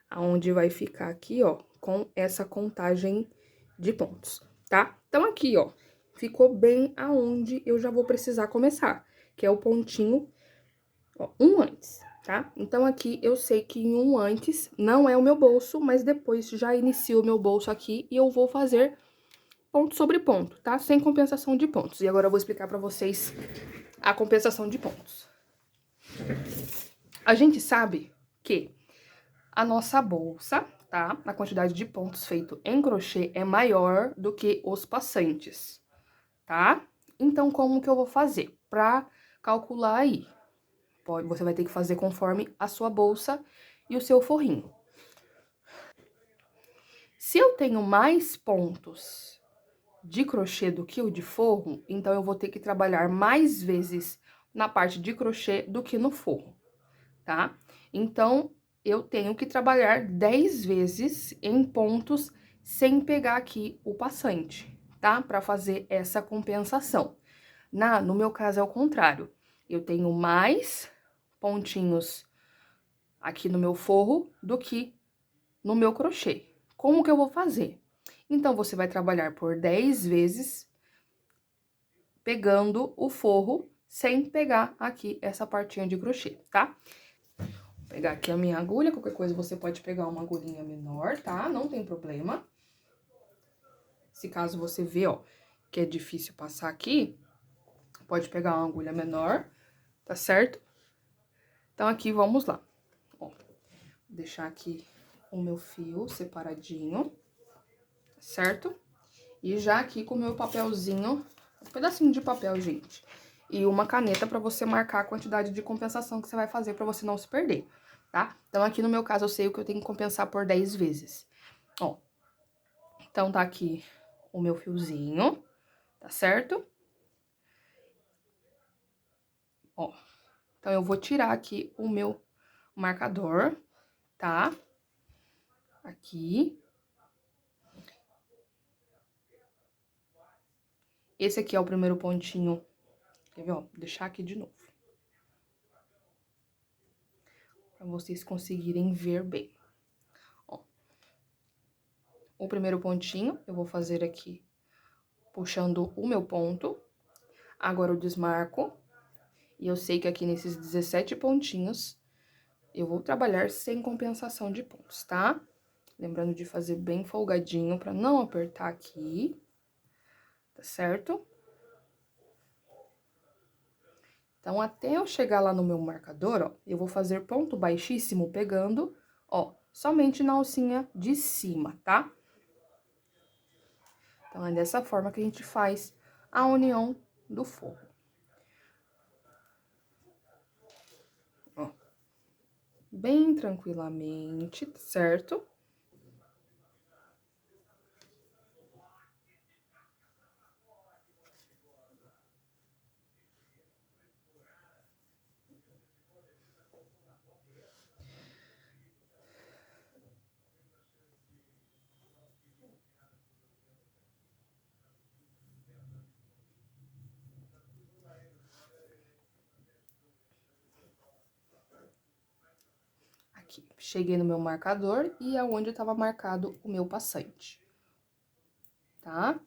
aonde vai ficar aqui, ó, com essa contagem de pontos, tá? Então, aqui, ó, ficou bem aonde eu já vou precisar começar, que é o pontinho, ó, um antes. tá? Então, aqui eu sei que em um antes não é o meu bolso, mas depois já inicio o meu bolso aqui e eu vou fazer ponto sobre ponto, tá? Sem compensação de pontos. E agora eu vou explicar pra vocês a compensação de pontos. A gente sabe que a nossa bolsa, tá? A quantidade de pontos feito em crochê é maior do que os passantes, tá? Então, como que eu vou fazer pra calcular aí? Você vai ter que fazer conforme a sua bolsa e o seu forrinho. Se eu tenho mais pontos de crochê do que o de forro, então eu vou ter que trabalhar mais vezes na parte de crochê do que no forro, tá? Então, eu tenho que trabalhar 10 vezes em pontos sem pegar aqui o passante, tá? Pra fazer essa compensação. No meu caso é o contrário. Eu tenho mais pontinhos aqui no meu forro do que no meu crochê. Como que eu vou fazer? Então, você vai trabalhar por 10 vezes pegando o forro sem pegar aqui essa partinha de crochê, tá? Vou pegar aqui a minha agulha, qualquer coisa você pode pegar uma agulhinha menor, tá? Não tem problema. Se caso você vê, ó, que é difícil passar aqui, pode pegar uma agulha menor, tá certo? Então, aqui, vamos lá. Ó, vou deixar aqui o meu fio separadinho, certo? E já aqui com o meu papelzinho, um pedacinho de papel, gente, e uma caneta pra você marcar a quantidade de compensação que você vai fazer pra você não se perder, tá? Então, aqui no meu caso, eu sei o que eu tenho que compensar por 10 vezes. Ó, então, tá aqui o meu fiozinho, tá certo? Ó, então, eu vou tirar aqui o meu marcador, tá? Aqui. Esse aqui é o primeiro pontinho. Quer ver, ó? Vou deixar aqui de novo. Pra vocês conseguirem ver bem. Ó. O primeiro pontinho, eu vou fazer aqui, puxando o meu ponto. Agora, eu desmarco. E eu sei que aqui nesses 17 pontinhos, eu vou trabalhar sem compensação de pontos, tá? Lembrando de fazer bem folgadinho pra não apertar aqui, tá certo? Então, até eu chegar lá no meu marcador, ó, eu vou fazer ponto baixíssimo pegando, ó, somente na alcinha de cima, tá? Então, é dessa forma que a gente faz a união do forro. Ó, bem tranquilamente, certo? Aqui, cheguei no meu marcador e aonde estava marcado o meu passante, tá?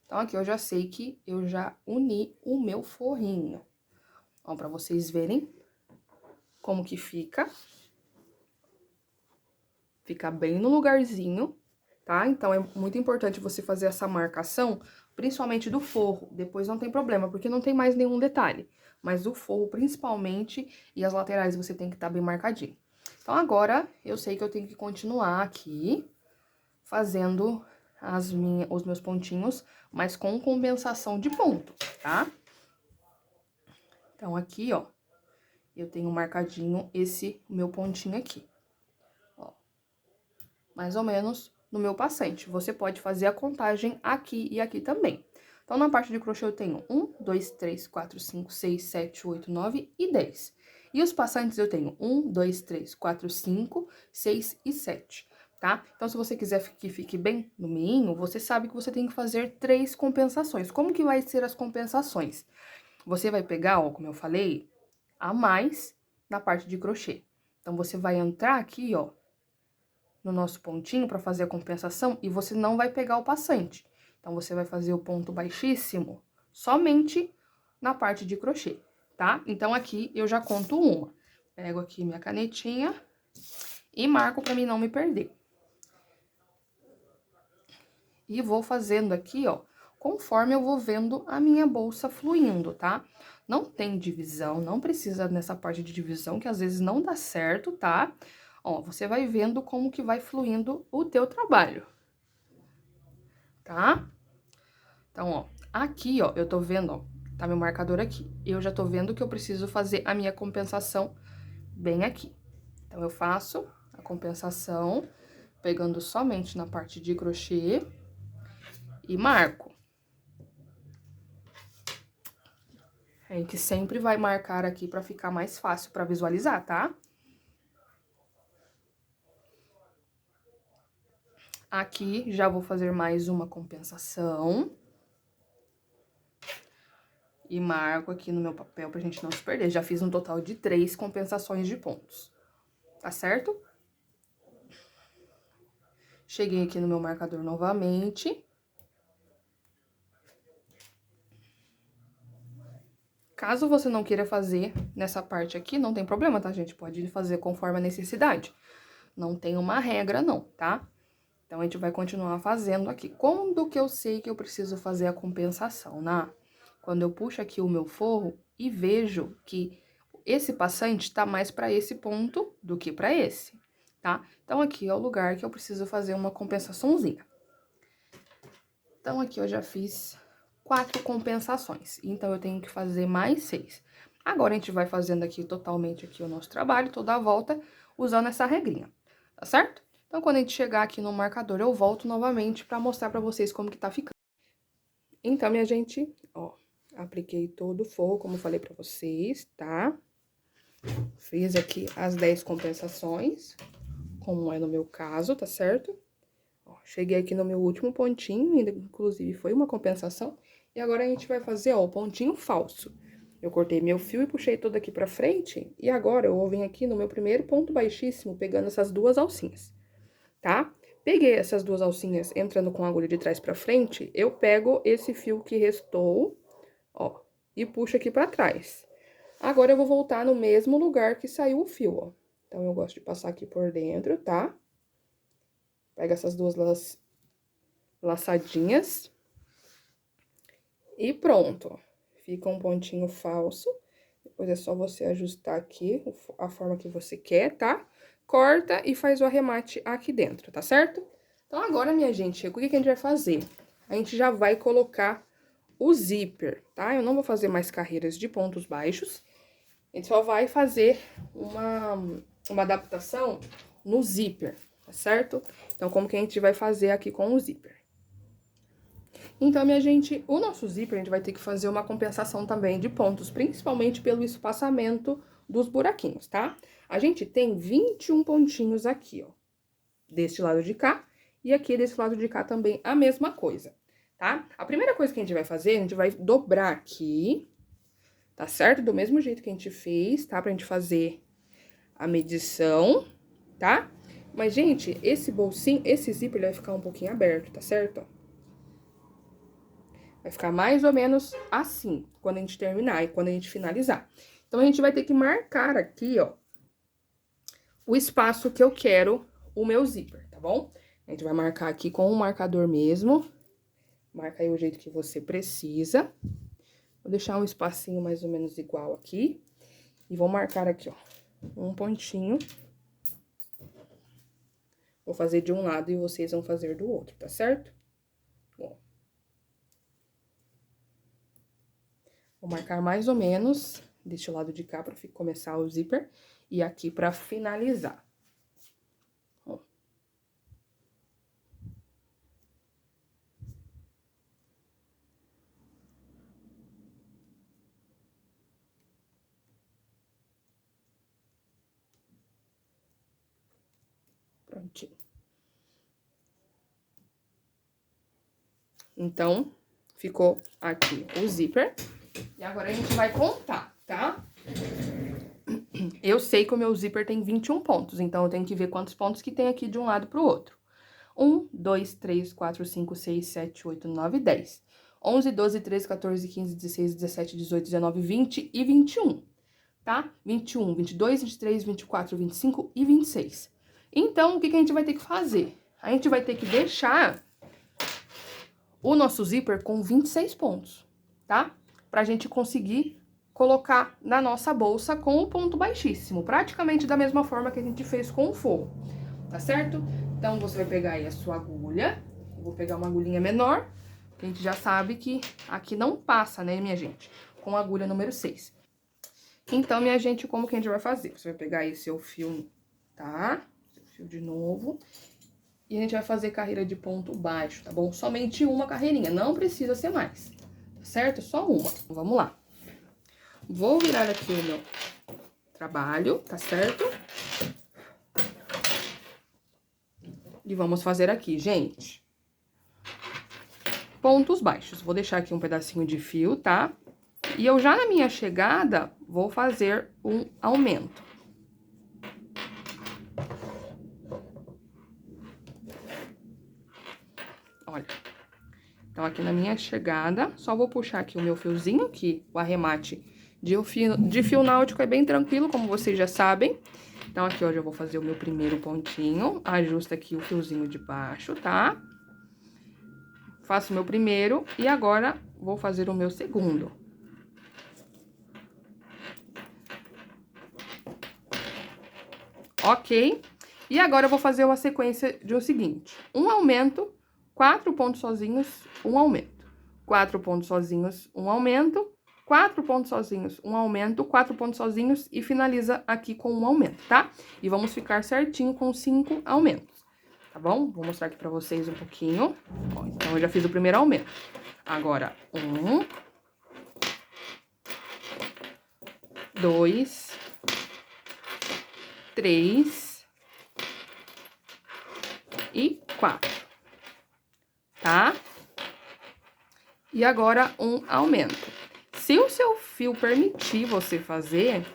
Então, aqui eu já sei que eu já uni o meu forrinho. Ó, pra vocês verem como que fica. Fica bem no lugarzinho, tá? Então, é muito importante você fazer essa marcação, principalmente do forro. Depois não tem problema, porque não tem mais nenhum detalhe. Mas do forro, principalmente, e as laterais você tem que estar bem marcadinho. Então, agora, eu sei que eu tenho que continuar aqui, fazendo os meus pontinhos, mas com compensação de ponto, tá? Então, aqui, ó, eu tenho marcadinho esse meu pontinho aqui. Ó, mais ou menos no meu passante. Você pode fazer a contagem aqui e aqui também. Então, na parte de crochê eu tenho 1, 2, 3, 4, 5, 6, 7, 8, 9 e 10. E os passantes eu tenho 1, 2, 3, 4, 5, 6 e 7, tá? Então, se você quiser que fique bem no meinho, você sabe que você tem que fazer 3 compensações. Como que vai ser as compensações? Você vai pegar, ó, como eu falei, a mais na parte de crochê. Então, você vai entrar aqui, ó, no nosso pontinho para fazer a compensação e você não vai pegar o passante. Então, você vai fazer o ponto baixíssimo somente na parte de crochê, tá? Então, aqui eu já conto uma. Pego aqui minha canetinha e marco pra mim não me perder. E vou fazendo aqui, ó, conforme eu vou vendo a minha bolsa fluindo, tá? Não tem divisão, não precisa nessa parte de divisão, que às vezes não dá certo, tá? Ó, você vai vendo como que vai fluindo o teu trabalho, tá? Então, ó, aqui, ó, eu tô vendo, ó, tá meu marcador aqui. Eu já tô vendo que eu preciso fazer a minha compensação bem aqui. Então, eu faço a compensação, pegando somente na parte de crochê e marco. A gente sempre vai marcar aqui pra ficar mais fácil pra visualizar, tá? Aqui, já vou fazer mais uma compensação. E marco aqui no meu papel pra gente não se perder. Já fiz um total de 3 compensações de pontos, tá certo? Cheguei aqui no meu marcador novamente. Caso você não queira fazer nessa parte aqui, não tem problema, tá, gente? Pode fazer conforme a necessidade. Não tem uma regra, não, tá? Então, a gente vai continuar fazendo aqui. Quando que eu sei que eu preciso fazer a compensação, né? Quando eu puxo aqui o meu forro e vejo que esse passante tá mais para esse ponto do que para esse, tá? Então, aqui é o lugar que eu preciso fazer uma compensaçãozinha. Então, aqui eu já fiz 4 compensações, então eu tenho que fazer mais 6. Agora, a gente vai fazendo aqui totalmente aqui o nosso trabalho, toda a volta, usando essa regrinha, tá certo? Então, quando a gente chegar aqui no marcador, eu volto novamente pra mostrar pra vocês como que tá ficando. Então, minha gente, ó, apliquei todo o forro, como eu falei pra vocês, tá? Fiz aqui as 10 compensações, como é no meu caso, tá certo? Ó, cheguei aqui no meu último pontinho, inclusive foi uma compensação. E agora a gente vai fazer, ó, o pontinho falso. Eu cortei meu fio e puxei todo aqui pra frente. E agora eu vou vir aqui no meu primeiro ponto baixíssimo, pegando essas 2 alcinhas, tá? Peguei essas 2 alcinhas entrando com a agulha de trás pra frente, eu pego esse fio que restou, ó, e puxo aqui pra trás. Agora eu vou voltar no mesmo lugar que saiu o fio, ó. Então, eu gosto de passar aqui por dentro, tá? Pega essas 2 laçadinhas. E pronto. Fica um pontinho falso. Depois é só você ajustar aqui a forma que você quer, tá? Corta e faz o arremate aqui dentro, tá certo? Então, agora, minha gente, o que que a gente vai fazer? A gente já vai colocar o zíper, tá? Eu não vou fazer mais carreiras de pontos baixos. A gente só vai fazer uma adaptação no zíper, tá certo? Então, como que a gente vai fazer aqui com o zíper? Então, minha gente, o nosso zíper, a gente vai ter que fazer uma compensação também de pontos, principalmente pelo espaçamento dos buraquinhos, tá? A gente tem 21 pontinhos aqui, ó, deste lado de cá, e aqui desse lado de cá também a mesma coisa, tá? A primeira coisa que a gente vai fazer, a gente vai dobrar aqui, tá certo? Do mesmo jeito que a gente fez, tá? Pra gente fazer a medição, tá? Mas, gente, esse bolsinho, esse zíper, ele vai ficar um pouquinho aberto, tá certo? Ó. Vai ficar mais ou menos assim, quando a gente terminar e quando a gente finalizar. Então, a gente vai ter que marcar aqui, ó, o espaço que eu quero o meu zíper, tá bom? A gente vai marcar aqui com o marcador mesmo. Marca aí o jeito que você precisa. Vou deixar um espacinho mais ou menos igual aqui. E vou marcar aqui, ó, um pontinho. Vou fazer de um lado e vocês vão fazer do outro, tá certo? Bom. Vou marcar mais ou menos deste lado de cá pra começar o zíper e aqui pra finalizar. Ó. Prontinho. Então, ficou aqui o zíper. E agora a gente vai contar, tá? Eu sei que o meu zíper tem 21 pontos, então eu tenho que ver quantos pontos que tem aqui de um lado pro outro. 1, 2, 3, 4, 5, 6, 7, 8, 9, 10. 11, 12, 13, 14, 15, 16, 17, 18, 19, 20 e 21. tá? 21, 22, 23, 24, 25 e 26. Então, o que a gente vai ter que fazer? A gente vai ter que deixar o nosso zíper com 26 pontos, tá? Pra gente conseguir colocar na nossa bolsa com o ponto baixíssimo, praticamente da mesma forma que a gente fez com o forro, tá certo? Então, você vai pegar aí a sua agulha, eu vou pegar uma agulhinha menor, que a gente já sabe que aqui não passa, né, minha gente? Com a agulha número 6. Então, minha gente, como que a gente vai fazer? Você vai pegar aí seu fio, tá? Seu fio de novo. E a gente vai fazer carreira de ponto baixo, tá bom? Somente uma carreirinha, não precisa ser mais, tá certo? Só uma. Então, vamos lá. Vou virar aqui o meu trabalho, tá certo? E vamos fazer aqui, gente, pontos baixos. Vou deixar aqui um pedacinho de fio, tá? E eu já na minha chegada vou fazer um aumento. Olha. Então, aqui na minha chegada, só vou puxar aqui o meu fiozinho, que o arremate de fio náutico é bem tranquilo, como vocês já sabem. Então, aqui, ó, já vou fazer o meu primeiro pontinho, ajusta aqui o fiozinho de baixo, tá? Faço o meu primeiro e agora vou fazer o meu segundo. Ok? E agora eu vou fazer uma sequência de o seguinte: um aumento, 4 pontos sozinhos, um aumento. 4 pontos sozinhos, um aumento. 4 pontos sozinhos, um aumento. 4 pontos sozinhos e finaliza aqui com um aumento, tá? E vamos ficar certinho com 5 aumentos, tá bom? Vou mostrar aqui pra vocês um pouquinho. Ó, então, eu já fiz o primeiro aumento. Agora, 1, 2, 3 e 4, tá? E agora, um aumento. Se o seu fio permitir você fazer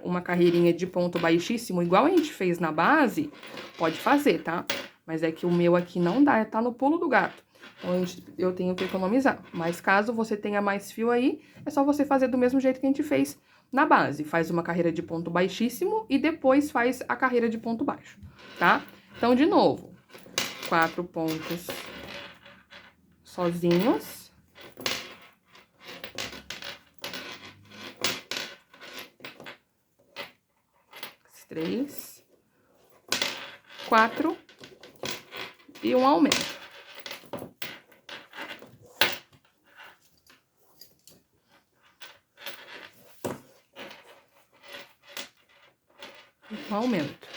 uma carreirinha de ponto baixíssimo, igual a gente fez na base, pode fazer, tá? Mas é que o meu aqui não dá, tá no pulo do gato. Então, eu tenho que economizar. Mas caso você tenha mais fio aí, é só você fazer do mesmo jeito que a gente fez na base. Faz uma carreira de ponto baixíssimo e depois faz a carreira de ponto baixo, tá? Então, de novo, 4 pontos sozinhos. 3, 4 e um aumento. Um aumento.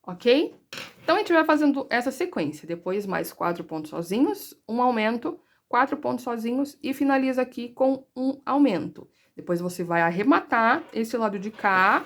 Ok? Então, a gente vai fazendo essa sequência. Depois, mais 4 pontos sozinhos, um aumento, 4 pontos sozinhos e finaliza aqui com um aumento. Depois, você vai arrematar esse lado de cá,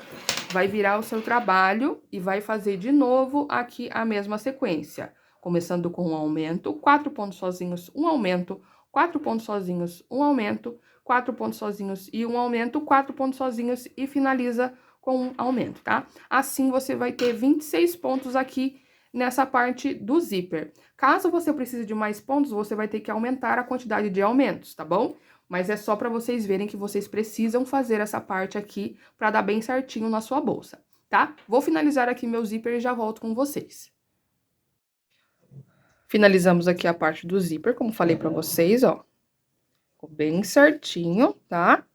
vai virar o seu trabalho e vai fazer de novo aqui a mesma sequência. Começando com um aumento, 4 pontos sozinhos, um aumento, 4 pontos sozinhos, um aumento, 4 pontos sozinhos e um aumento, 4 pontos sozinhos e finaliza com um aumento, tá? Assim, você vai ter 26 pontos aqui nessa parte do zíper. Caso você precise de mais pontos, você vai ter que aumentar a quantidade de aumentos, tá bom? Mas é só para vocês verem que vocês precisam fazer essa parte aqui para dar bem certinho na sua bolsa, tá? Vou finalizar aqui meu zíper e já volto com vocês. Finalizamos aqui a parte do zíper, como falei para vocês, ó. Ficou bem certinho, tá?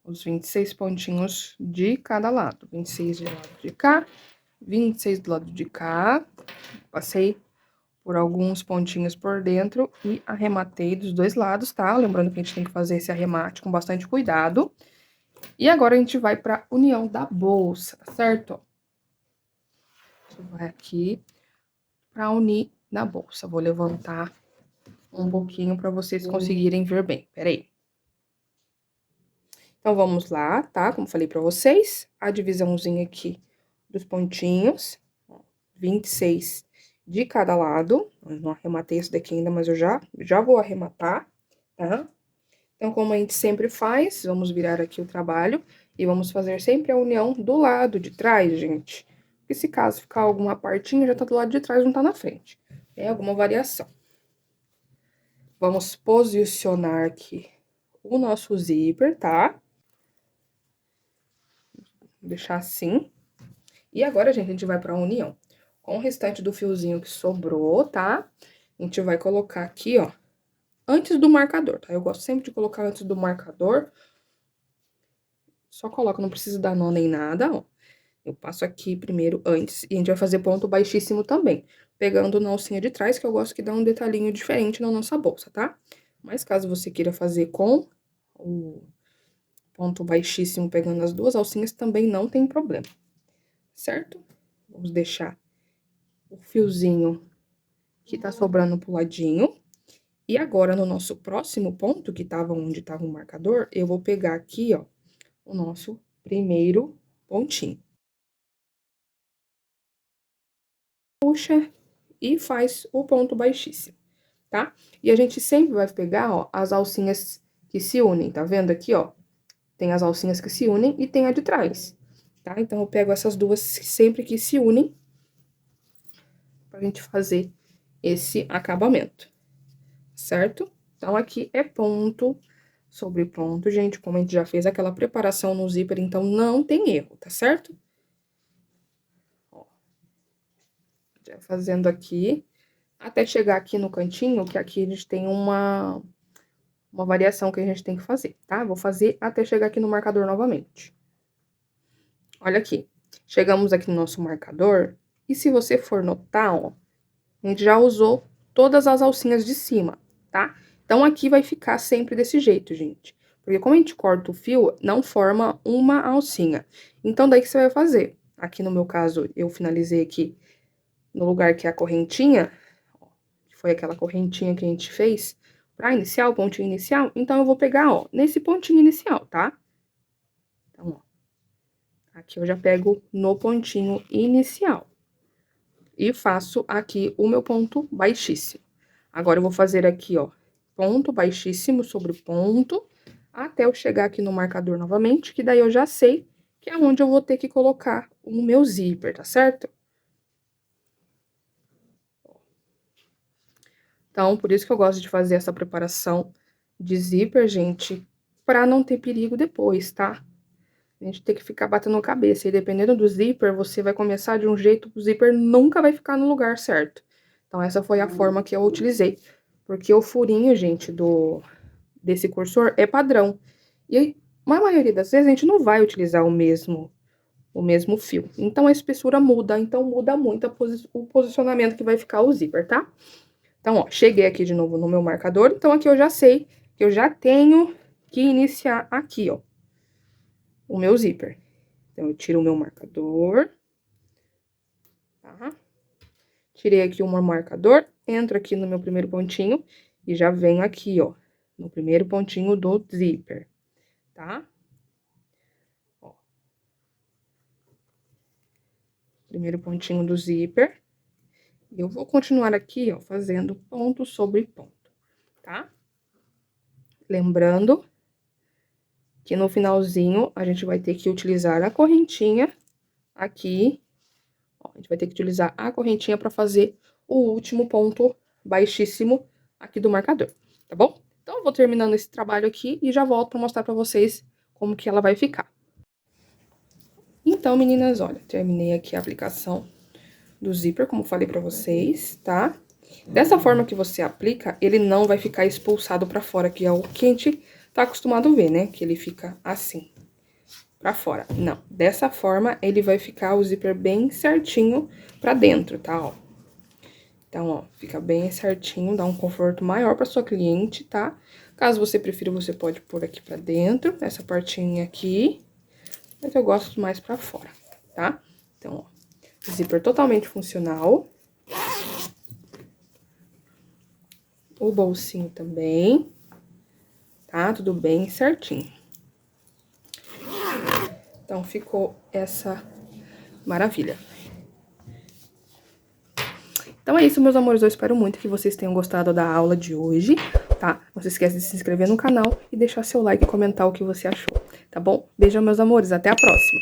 Os 26 pontinhos de cada lado. 26 do lado de cá, 26 do lado de cá. Passei por alguns pontinhos por dentro e arrematei dos dois lados, tá? Lembrando que a gente tem que fazer esse arremate com bastante cuidado. E agora a gente vai pra união da bolsa, certo? A gente vai aqui pra unir na bolsa. Vou levantar um pouquinho pra vocês conseguirem ver bem. Peraí. Então, vamos lá, tá? Como falei pra vocês, a divisãozinha aqui dos pontinhos, 26 de cada lado. Eu não arrematei esse daqui ainda, mas eu já vou arrematar, tá? Então, como a gente sempre faz, vamos virar aqui o trabalho e vamos fazer sempre a união do lado de trás, gente. Porque se caso ficar alguma partinha, já tá do lado de trás, não tá na frente. É alguma variação. Vamos posicionar aqui o nosso zíper, tá? Vou deixar assim. E agora, gente, a gente vai pra união. Com o restante do fiozinho que sobrou, tá? A gente vai colocar aqui, ó, antes do marcador, tá? Eu gosto sempre de colocar antes do marcador. Só coloca, não precisa dar nó nem nada, ó. Eu passo aqui primeiro antes, e a gente vai fazer ponto baixíssimo também, pegando na alcinha de trás, que eu gosto que dá um detalhinho diferente na nossa bolsa, tá? Mas caso você queira fazer com o ponto baixíssimo pegando as duas alcinhas, também não tem problema, certo? Vamos deixar o fiozinho que tá sobrando pro ladinho. E agora, no nosso próximo ponto, que tava onde tava o marcador, eu vou pegar aqui, ó, o nosso primeiro pontinho. Puxa e faz o ponto baixíssimo, tá? E a gente sempre vai pegar, ó, as alcinhas que se unem, tá vendo aqui, ó? Tem as alcinhas que se unem e tem a de trás, tá? Então, eu pego essas duas sempre que se unem pra gente fazer esse acabamento, certo? Então, aqui é ponto sobre ponto, gente, como a gente já fez aquela preparação no zíper, então não tem erro, tá certo? Ó, já fazendo aqui, até chegar aqui no cantinho, que aqui a gente tem uma variação que a gente tem que fazer, tá? Vou fazer até chegar aqui no marcador novamente. Olha aqui, chegamos aqui no nosso marcador, e se você for notar, ó, a gente já usou todas as alcinhas de cima, tá? Então, aqui vai ficar sempre desse jeito, gente. Porque como a gente corta o fio, não forma uma alcinha. Então, daí que você vai fazer? Aqui no meu caso, eu finalizei aqui no lugar que é a correntinha, ó, que foi aquela correntinha que a gente fez pra iniciar, o pontinho inicial. Então, eu vou pegar, ó, nesse pontinho inicial, tá? Então, ó, aqui eu já pego no pontinho inicial. E faço aqui o meu ponto baixíssimo. Agora, eu vou fazer aqui, ó, ponto baixíssimo sobre ponto, até eu chegar aqui no marcador novamente, que daí eu já sei que é onde eu vou ter que colocar o meu zíper, tá certo? Então, por isso que eu gosto de fazer essa preparação de zíper, gente, pra não ter perigo depois, tá? A gente tem que ficar batendo a cabeça, e dependendo do zíper, você vai começar de um jeito, o zíper nunca vai ficar no lugar certo. Então, essa foi a forma que eu utilizei. Porque o furinho, gente, desse cursor é padrão. E aí, a maioria das vezes, a gente não vai utilizar o mesmo fio. Então, a espessura muda, então muda muito o posicionamento que vai ficar o zíper, tá? Então, ó, cheguei aqui de novo no meu marcador, então aqui eu já sei que eu já tenho que iniciar aqui, ó, o meu zíper. Então, eu tiro o meu marcador, tá? Tirei aqui o meu marcador, entro aqui no meu primeiro pontinho e já venho aqui, ó, no primeiro pontinho do zíper, tá? Ó. Primeiro pontinho do zíper. E eu vou continuar aqui, ó, fazendo ponto sobre ponto, tá? Lembrando que no finalzinho a gente vai ter que utilizar a correntinha aqui. Ó, a gente vai ter que utilizar a correntinha pra fazer o último ponto baixíssimo aqui do marcador, tá bom? Então, eu vou terminando esse trabalho aqui e já volto pra mostrar pra vocês como que ela vai ficar. Então, meninas, olha, terminei aqui a aplicação do zíper, como falei pra vocês, tá? Dessa forma que você aplica, ele não vai ficar expulsado pra fora, que é o que a gente tá acostumado a ver, né? Que ele fica assim, pra fora. Não, dessa forma, ele vai ficar o zíper bem certinho pra dentro, tá, ó. Então, ó, fica bem certinho, dá um conforto maior pra sua cliente, tá? Caso você prefira, você pode pôr aqui pra dentro, essa partinha aqui, mas eu gosto mais pra fora, tá? Então, ó, zíper totalmente funcional. O bolsinho também, tá? Tudo bem certinho. Então, ficou essa maravilha. Então, é isso, meus amores. Eu espero muito que vocês tenham gostado da aula de hoje, tá? Não se esqueça de se inscrever no canal e deixar seu like e comentar o que você achou, tá bom? Beijo, meus amores. Até a próxima.